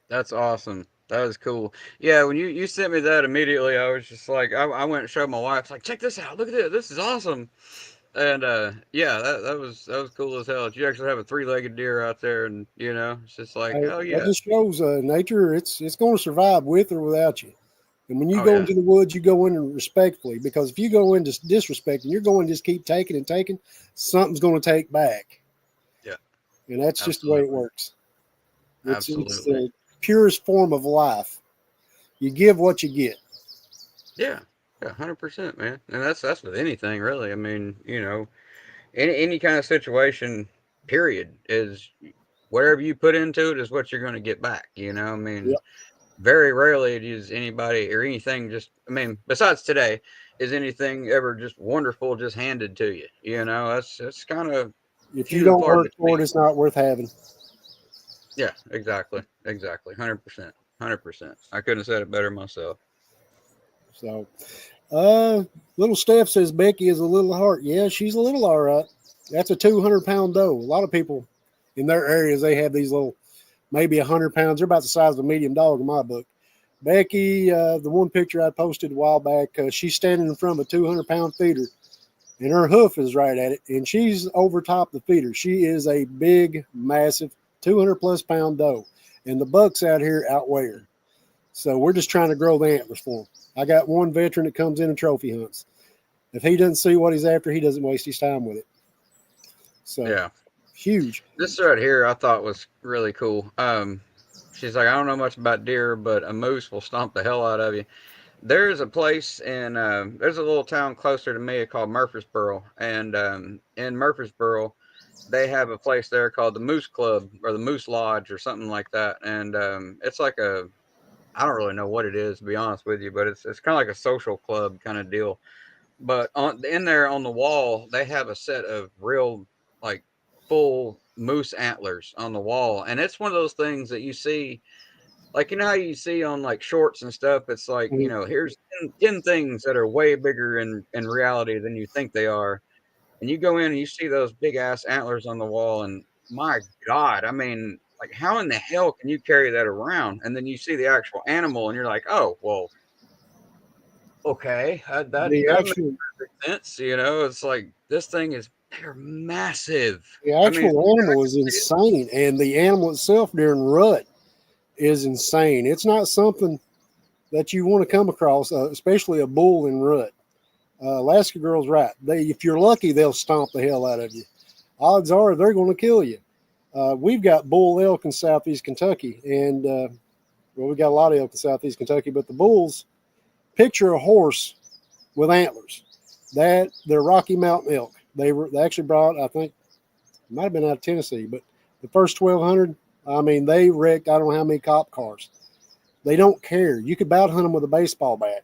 That's awesome. That was cool. Yeah, when you sent me that immediately, I was just like, I went and showed my wife, like, check this out, look at this, this is awesome. And yeah, that was cool as hell. You actually have a 3-legged deer out there, and it's just like, hell That yeah. just shows nature. It's going to survive with or without you. And when you Oh go yeah, into the woods, you go in respectfully, because if you go into disrespecting, you're going to just keep taking and taking. Something's going to take back, yeah, and that's just the way it absolutely, works. It's absolutely. the purest form of life. You give what you get. Yeah, yeah, 100%, man. And that's with anything really. I mean, any kind of situation, period, is whatever you put into it is what you're going to get back. I mean, Yep. very rarely is anybody or anything just, I mean, besides today, is anything ever just wonderful just handed to you. That's kind of If you few and don't far work for it, between. it's not worth having. Yeah, exactly, 100%, 100%. I couldn't have said it better myself. So, uh, little Steph says Becky is a little heart. Yeah, she's a little all right. That's a 200-pound doe. A lot of people in their areas, they have these little, maybe 100 pounds. They're about the size of a medium dog in my book. Becky, the one picture I posted a while back, she's standing in front of a 200-pound feeder, and her hoof is right at it, and she's over top the feeder. She is a big, massive 200-plus pound doe, and the bucks out here outweigh her. So we're just trying to grow the antlers for them. I got one veteran that comes in and trophy hunts. If he doesn't see what he's after, he doesn't waste his time with it. So Yeah. huge. This right here I thought was really cool. She's like, I don't know much about deer, but a moose will stomp the hell out of you. There's a place there's a little town closer to me called Murfreesboro, and in Murfreesboro, they have a place there called the Moose Club or the Moose Lodge or something like that, and it's like I don't really know what it is, to be honest with you, but it's kind of like a social club kind of deal. But in there on the wall, they have a set of real, like, full moose antlers on the wall, and it's one of those things that you see, like, how you see on, like, shorts and stuff. It's like, here's 10 things that are way bigger in reality than you think they are, and you go in and you see those big ass antlers on the wall, and my God, I mean, like, how in the hell can you carry that around? And then you see the actual animal, and you're like, oh well, okay, The that makes actual perfect sense. It's like this thing is, they're massive. the I mean, actual I animal can is see it. insane, and the animal itself during rut is insane. It's not something that you want to come across, especially a bull in rut. Alaska Girl's right. If you're lucky, they'll stomp the hell out of you. Odds are they're going to kill you. We've got bull elk in southeast Kentucky, and well, we've got a lot of elk in southeast Kentucky, but the bulls, picture a horse with antlers. They're Rocky Mountain elk. They actually brought, I think, it might have been out of Tennessee, but the first 1,200, I mean, they wrecked I don't know how many cop cars. They don't care. You could bout hunt them with a baseball bat.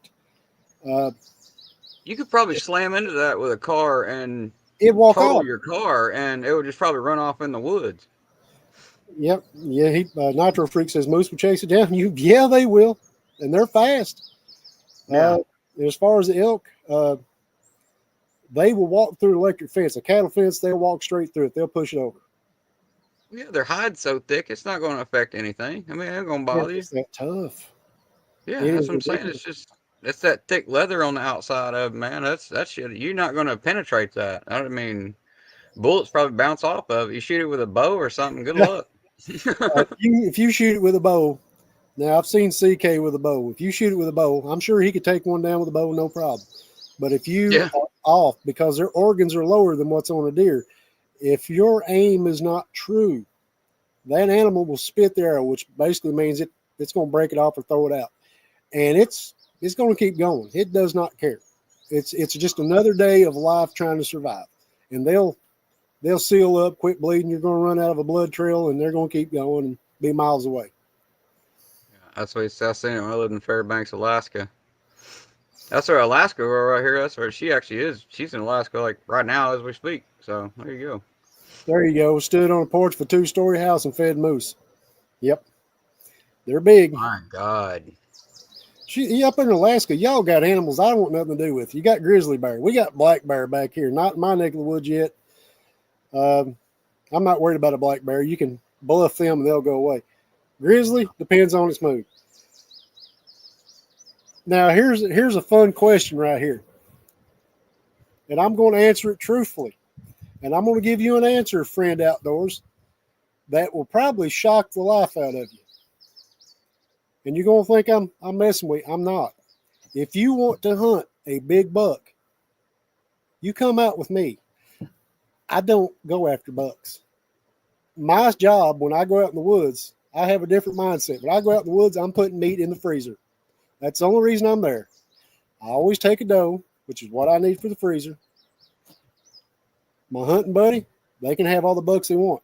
You could probably slam into that with a car and it'd walk total off. your car, and it would just probably run off in the woods. Yep. Yeah. Nitro Freak says moose will chase it down. Yeah, they will, and they're fast. Yeah. As far as the elk, they will walk through an electric fence. A cattle fence, they'll walk straight through it. They'll push it over. Yeah, their hide's so thick, it's not going to affect anything. I mean, it ain't going to bother you. It's that tough. Yeah, It that's is what I'm saying. ridiculous. It's that thick leather on the outside of it, man. That's shit. You're not going to penetrate that. I mean, bullets probably bounce off of it. You shoot it with a bow or something, good luck. If you shoot it with a bow, now I've seen CK with a bow. If you shoot it with a bow, I'm sure he could take one down with a bow, no problem. But if you are off, because their organs are lower than what's on a deer, if your aim is not true, that animal will spit the arrow, which basically means it's going to break it off or throw it out. And it's going to keep going. It does not care. It's just another day of life trying to survive. And they'll seal up, quit bleeding. You're going to run out of a blood trail, and they're going to keep going and be miles away. Yeah, that's what I seen it when I lived in Fairbanks, Alaska. That's where Alaska girl right here. That's where she actually is. She's in Alaska like right now as we speak. So there you go. There you go. Stood on a porch of a 2-story house and fed moose. Yep. They're big. My God. Up in Alaska, y'all got animals I don't want nothing to do with. You got grizzly bear. We got black bear back here. Not in my neck of the woods yet. I'm not worried about a black bear. You can bluff them and they'll go away. Grizzly depends on its mood. Now, here's a fun question right here. And I'm going to answer it truthfully. And I'm going to give you an answer, friend outdoors, that will probably shock the life out of you. And you're going to think I'm messing with you. I'm not. If you want to hunt a big buck, you come out with me. I don't go after bucks. My job when I go out in the woods, I have a different mindset. When I go out in the woods, I'm putting meat in the freezer. That's the only reason I'm there. I always take a doe, which is what I need for the freezer. My hunting buddy, they can have all the bucks they want.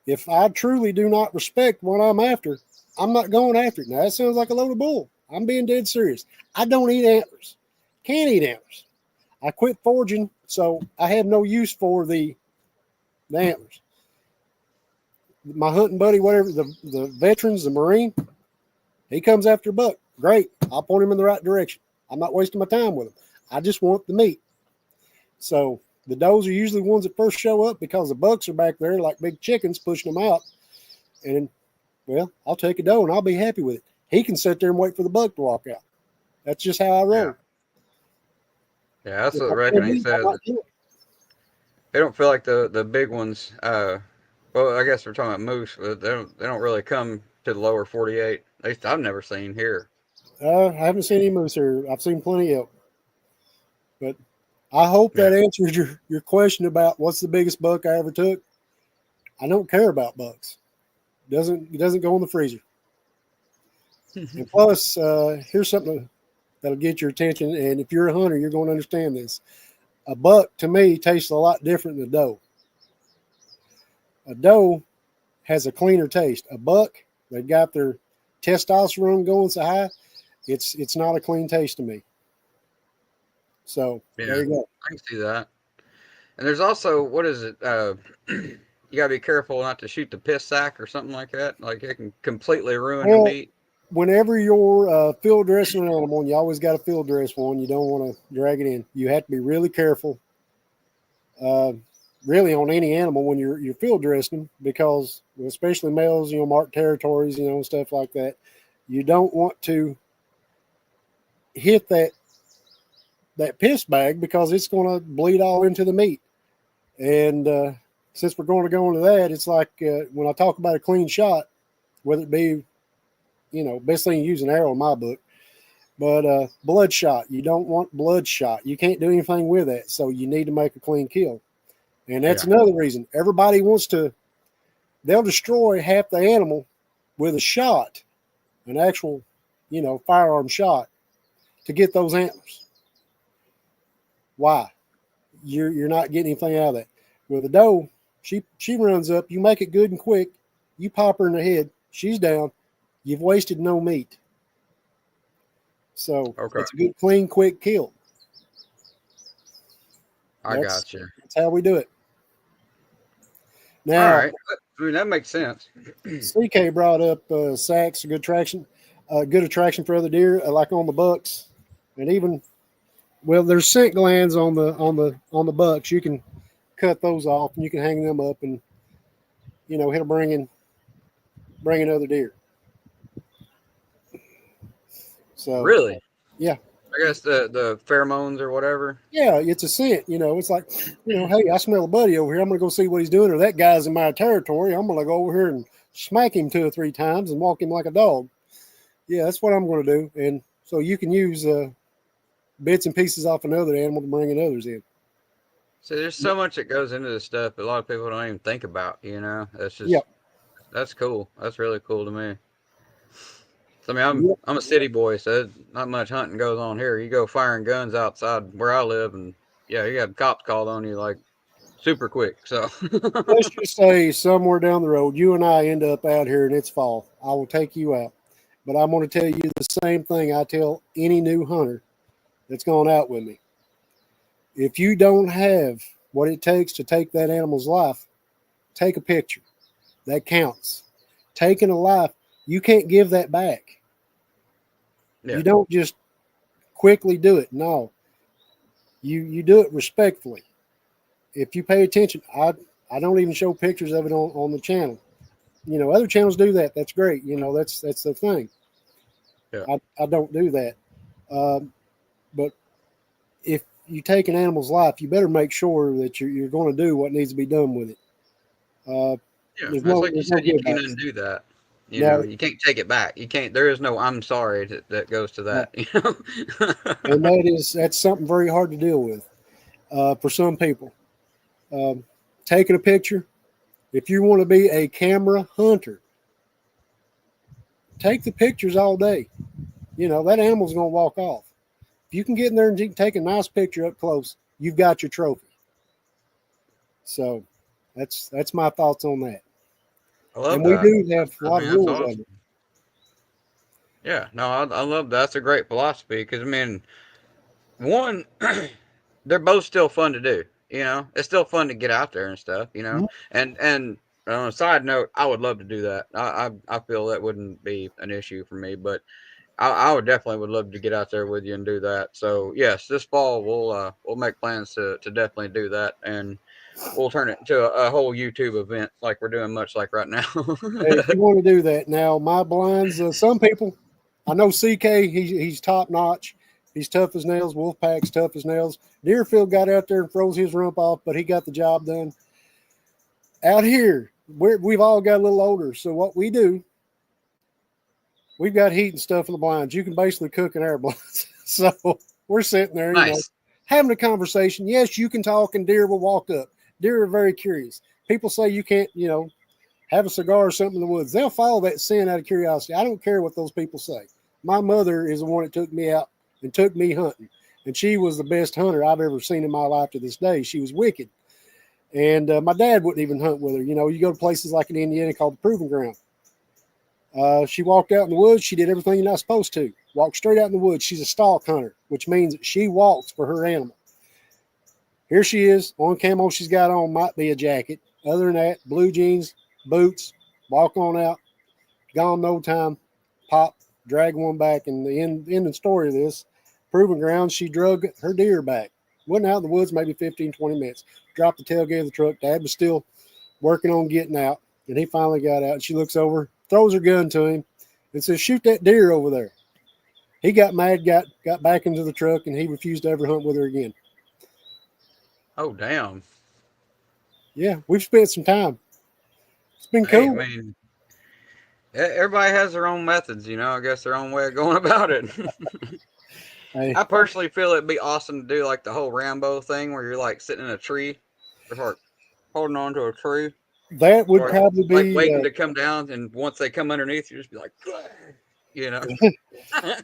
If I truly do not respect what I'm after, I'm not going after it. Now, that sounds like a load of bull. I'm being dead serious. I don't eat antlers. Can't eat antlers. I quit foraging, so I have no use for the antlers. My hunting buddy, whatever, the veterans, the Marine, he comes after a buck. Great. I'll point him in the right direction. I'm not wasting my time with him. I just want the meat. So the does are usually ones that first show up because the bucks are back there like big chickens pushing them out. And, well, I'll take a doe and I'll be happy with it. He can sit there and wait for the buck to walk out. That's just how I roll. Yeah, that's what I reckon he says. They don't feel like the big ones. Well, I guess we're talking about moose, but they don't really come to the lower 48. At least I've never seen here. I haven't seen any moose here. I've seen plenty of elk. But I hope that answers your question about what's the biggest buck I ever took. I don't care about bucks. It doesn't go in the freezer. And plus, here's something that'll get your attention. And if you're a hunter, you're going to understand this. A buck, to me, tastes a lot different than a doe. A doe has a cleaner taste. A buck, they've got their testosterone going so high, it's not a clean taste to me. So there you go. I can see that. And there's also, what is it? You got to be careful not to shoot the piss sack or something like that. Like it can completely ruin the meat. Whenever you're field dressing an animal, and you always got to field dress one, you don't want to drag it in. You have to be really careful. Really on any animal when you're field dressing them, because especially males, mark territories, stuff like that. You don't want to hit that piss bag because it's going to bleed all into the meat. And since we're going to go into that, it's like when I talk about a clean shot, whether it be, best thing to use an arrow in my book. But bloodshot, you don't want bloodshot. You can't do anything with that. So you need to make a clean kill. And that's another reason. Everybody wants to, they'll destroy half the animal with a shot, an actual, firearm shot to get those antlers. Why? You're not getting anything out of that. With a doe, she runs up, you make it good and quick, you pop her in the head, she's down, you've wasted no meat. So it's a good, clean, quick kill. I got you. That's how we do it. Now, all right, I mean, that makes sense. CK brought up sacks, good attraction for other deer, like on the bucks, and even, well, there's scent glands on the bucks. You can cut those off and you can hang them up, and it'll bring in other deer. So really, yeah, I guess the pheromones or whatever. Yeah, it's a scent. It's like, hey, I smell a buddy over here. I'm gonna go see what he's doing, or that guy's in my territory. I'm gonna go over here and smack him 2 or 3 times and walk him like a dog. Yeah, that's what I'm gonna do. And so you can use bits and pieces off another animal to bring in others in. So there's so much that goes into this stuff that a lot of people don't even think about. That's just that's cool. That's really cool to me. I mean, I'm a city boy, so not much hunting goes on here. You go firing guns outside where I live, and you got cops called on you like super quick. So let's just say somewhere down the road, you and I end up out here and it's fall. I will take you out, but I'm going to tell you the same thing I tell any new hunter that's gone out with me. If you don't have what it takes to take that animal's life, take a picture. That counts. Taking a life, you can't give that back. Yeah. You don't just quickly do it. No, you do it respectfully. If you pay attention, I don't even show pictures of it on the channel. Other channels do that. That's great. That's the thing. Yeah. I don't do that. But if you take an animal's life, you better make sure that you're going to do what needs to be done with it. It's like you said, you can't undo that. You can't take it back. You can't. There is no "I'm sorry" that goes to that. And that's something very hard to deal with for some people. Taking a picture. If you want to be a camera hunter, take the pictures all day. That animal's going to walk off. If you can get in there and you can take a nice picture up close, you've got your trophy. So that's my thoughts on that. I love and that. We do have a lot of rules on it. Yeah, no, I love that. That's a great philosophy because, one, they're both still fun to do. It's still fun to get out there and stuff. Mm-hmm. And on a side note, I would love to do that. I feel that wouldn't be an issue for me, but I would love to get out there with you and do that. So yes, this fall we'll make plans to definitely do that, and we'll turn it into a whole YouTube event like we're doing much like right now. Hey, if you want to do that now, my blinds. Some people, I know CK. He's top notch. He's tough as nails. Wolfpack's tough as nails. Deerfield got out there and froze his rump off, but he got the job done. Out here, we've all got a little older, so what we do, we've got heat and stuff in the blinds. You can basically cook in our blinds. So we're sitting there, nice. Having a conversation. Yes, you can talk, and deer will walk up. Deer are very curious. People say you can't, have a cigar or something in the woods. They'll follow that scent out of curiosity. I don't care what those people say. My mother is the one that took me out and took me hunting, and she was the best hunter I've ever seen in my life to this day. She was wicked. And my dad wouldn't even hunt with her. You go to places like in Indiana called the Proving Ground. She walked out in the woods. She did everything you're not supposed to. Walked straight out in the woods. She's a stalk hunter, which means she walks for her animal. Here she is. On camo she's got on might be a jacket. Other than that, blue jeans, boots, walk on out. Gone no time. Pop, drag one back. And the end of the story of this, Proving Ground, she drug her deer back. Went out in the woods maybe 15, 20 minutes. Dropped the tailgate of the truck. Dad was still working on getting out. And he finally got out. And she looks over, throws her gun to him, and says, "Shoot that deer over there." He got mad, got back into the truck, and he refused to ever hunt with her again. Oh, damn. Yeah, we've spent some time. It's been cool. Everybody has their own methods, I guess their own way of going about it. Hey, I personally feel it'd be awesome to do like the whole Rambo thing where you're like sitting in a tree, or like holding on to a tree, that would or probably like be. waiting to come down, and once they come underneath, you just be like, you know.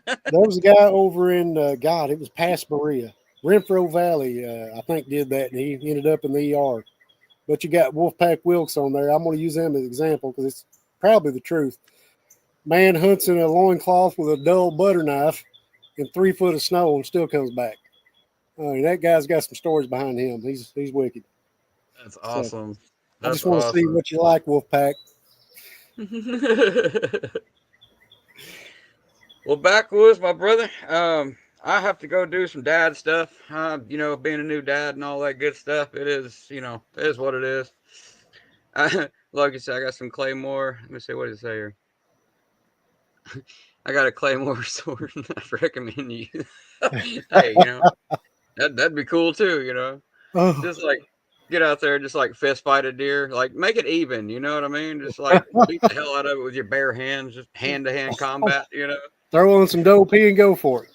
There was a guy over in God, it was past Berea, Renfro Valley. I think did that, and he ended up in the ER. But you got Wolfpack Wilkes on there. I'm going to use them as an example because it's probably the truth. Man hunts in a loincloth with a dull butter knife in 3 foot of snow and still comes back. That guy's got some stories behind him. He's wicked. That's So awesome. I That's just want to see awesome. what you like, Wolfpack. Well, backwoods, my brother. I have to go do some dad stuff. Being a new dad and all that good stuff. It is, it is what it is. Like you said, I got some claymore. Let me see, what does it say here? I got a claymore sword. I recommend you. Hey, that'd be cool too. Oh, Just like get out there, just like fist fight a deer. Like make it even. You know what I mean? Just like beat the hell out of it with your bare hands, just hand to hand combat. throw on some dough pea and go for it.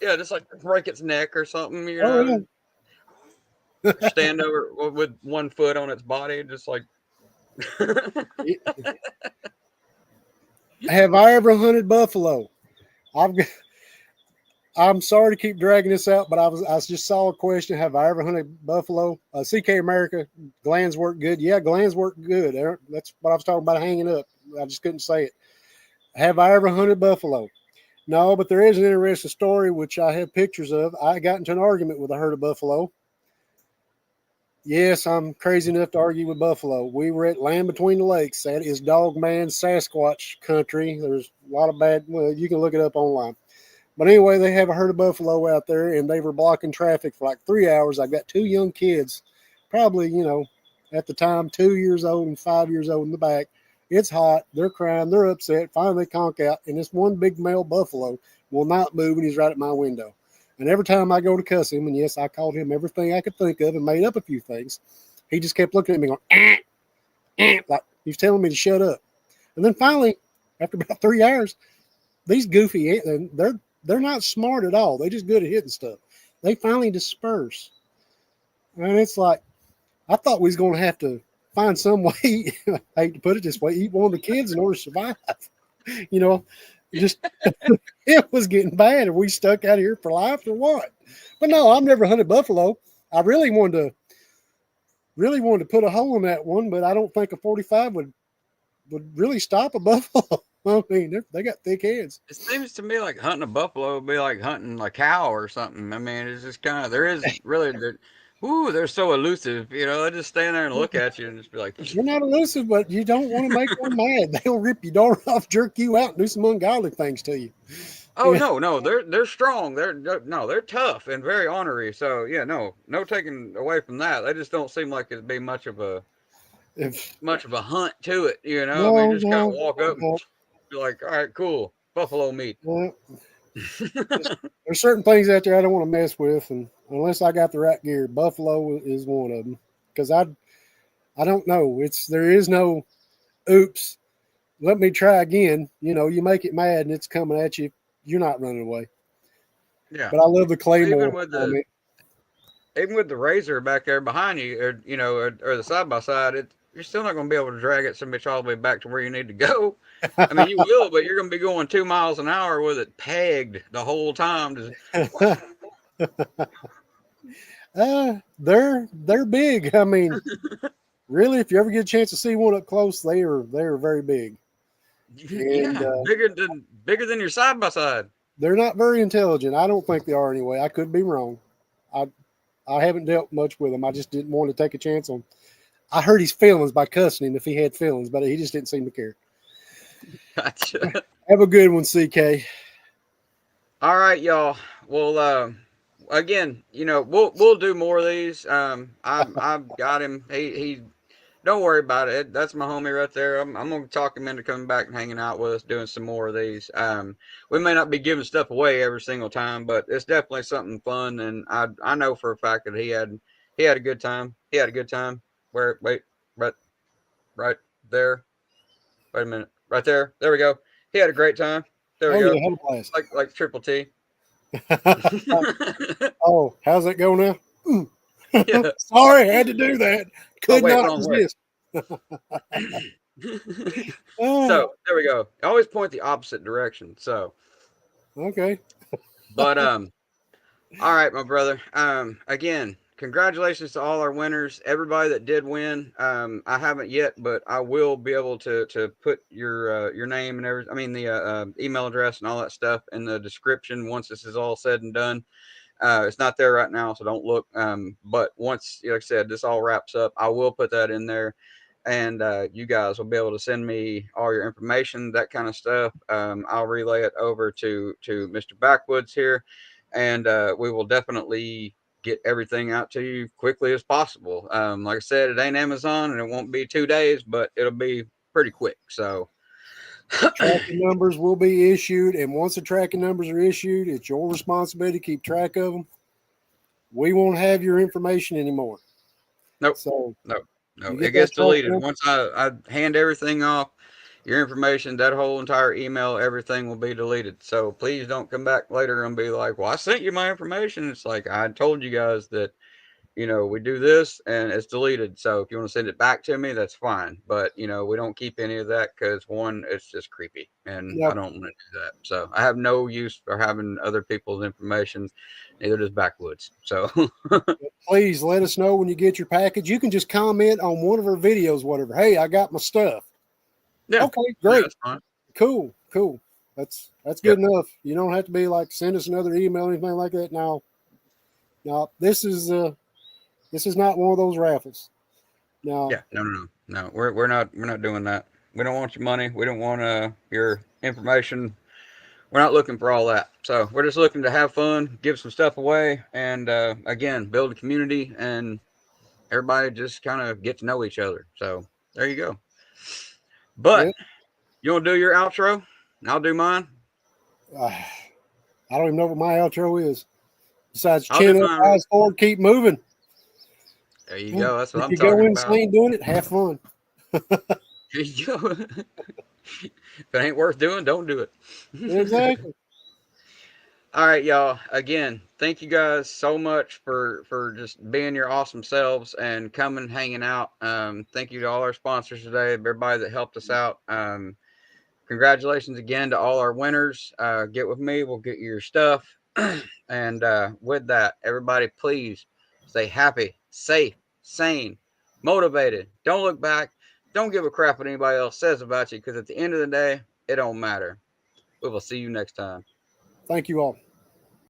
Yeah, just like break its neck or something. Oh yeah. Stand over with one foot on its body, just like. Have I ever hunted buffalo? I've I'm sorry to keep dragging this out, but I just saw a question. Have I ever hunted buffalo? CK America, glands work good. Yeah, glands work good. That's what I was talking about hanging up. I just couldn't say it. Have I ever hunted buffalo? No, but there is an interesting story which I have pictures of. I got into an argument with a herd of buffalo. Yes, I'm crazy enough to argue with buffalo. We were at Land Between the Lakes. That is dog man Sasquatch country. There's a lot of bad. Well, you can look it up online. But anyway, they have a herd of buffalo out there, and they were blocking traffic for like 3 hours. I've got 2 young kids, probably, at the time, 2 years old and 5 years old in the back. It's hot. They're crying. They're upset. Finally, they conk out, and this one big male buffalo will not move, and he's right at my window. And every time I go to cuss him, and yes, I called him everything I could think of and made up a few things, he just kept looking at me going, like he's telling me to shut up. And then finally, after about 3 hours, these goofy, they're not smart at all. They're just good at hitting stuff. They finally disperse. And it's like, I thought we was going to have to find some way, I hate to put it this way, eat one of the kids in order to survive. You know, just it was getting bad. Are we stuck out here for life or what? But no, I've never hunted buffalo. I really wanted to put a hole in that one, but I don't think a 45 would really stop a buffalo. I mean, they got thick heads. It seems to me like hunting a buffalo would be like hunting a cow or something. I mean, it's just kind of there is really they're so elusive. They just stand there and look at you and just be like, They're not elusive, but you don't want to make one mad. They'll rip your door off, jerk you out, and do some ungodly things to you. oh Yeah. no, they're strong. They're tough and very ornery. So yeah, no taking away from that. They just don't seem like it'd be If much of a hunt to it. I mean, no, just kind of no, walk up and no, be like, all right, cool, buffalo meat. no. There's certain things out there I don't want to mess with, and unless I got the right gear, buffalo is one of them. Because I don't know. There is no oops. Let me try again. You make it mad and it's coming at you. You're not running away. Yeah, But I love the even claymore. with I the mean, even with the razor back there behind you, or the side by side, you're still not going to be able to drag it so much all the way back to where you need to go. I mean, you will, but you're going to be going 2 miles an hour with it pegged the whole time. Just, they're big. I mean, really, if you ever get a chance to see one up close, they are very big, and yeah, bigger than your side by side. they're not very intelligent. I don't think they are anyway. I could be wrong. I I haven't dealt much with him. I just didn't want to take a chance on. I hurt his feelings by cussing him if he had feelings, but he just didn't seem to care. Gotcha. Have a good one, CK. All right, y'all. Well, again, we'll do more of these. I've got him. He don't worry about it. That's my homie right there. I'm gonna talk him into coming back and hanging out with us, doing some more of these. We may not be giving stuff away every single time, but it's definitely something fun. And I know for a fact that he had a good time. He had a good time. Wait, right right there. Wait a minute. Right there. There we go. He had a great time. There we Oh yeah, go. have a blast. Like Triple T. Oh, how's that go now? Yeah. Sorry, had to do that. Oh, Could wait, not wrong way. resist. So there we go. I always point the opposite direction. So, Okay. but all right, my brother. Again, congratulations to all our winners. Everybody that did win. I haven't yet, but I will be able to put your name and everything. I mean the email address and all that stuff in the description once this is all said and done. It's not there right now, so don't look. But once, like I said, this all wraps up, I will put that in there, and you guys will be able to send me all your information, that kind of stuff. I'll relay it over to Mr. Backwoods here, and we will definitely get everything out to you quickly as possible. Like I said, it ain't Amazon, and it won't be 2 days, but it'll be pretty quick. So. Tracking numbers will be issued, and once the tracking numbers are issued, it's your responsibility to keep track of them. We won't have your information anymore. Nope. So Nope. you No, get it that gets tracking deleted. number. Once I hand everything off, your information, that whole entire email, everything will be deleted. So please don't come back later and be like, well, I sent you my information. It's like, I told you guys that, we do this and it's deleted. So if you want to send it back to me, that's fine. But, we don't keep any of that because one, it's just creepy and I Yep. don't want to do that. So I have no use for having other people's information. Neither does Backwoods. So Please let us know when you get your package. You can just comment on one of our videos, whatever. Hey, I got my stuff. yeah, Okay, yeah, great. that's fine. Cool. That's Yep. good enough. You don't have to be like send us another email or anything like that. No. This is not one of those raffles. No. Yeah, no. We're not doing that. We don't want your money. We don't want your information. We're not looking for all that. So we're just looking to have fun, give some stuff away, and again, build a community, and everybody just kind of get to know each other. So there you go. But Yeah. you want to do your outro? And I'll do mine. I don't even know what my outro is. Besides I'll do chin up, mine. eyes forward, keep moving. There you go. That's what If I'm you go talking about. insane doing it, have fun. There you go. If it ain't worth doing, don't do it. Exactly. All right, y'all. Again, thank you guys so much for just being your awesome selves and coming, hanging out. Thank you to all our sponsors today, everybody that helped us out. Congratulations again to all our winners. Get with me, we'll get you your stuff. And with that, everybody, please stay happy, safe, sane, motivated. Don't look back. Don't give a crap what anybody else says about you, because at the end of the day, it don't matter. We will see you next time. Thank you all.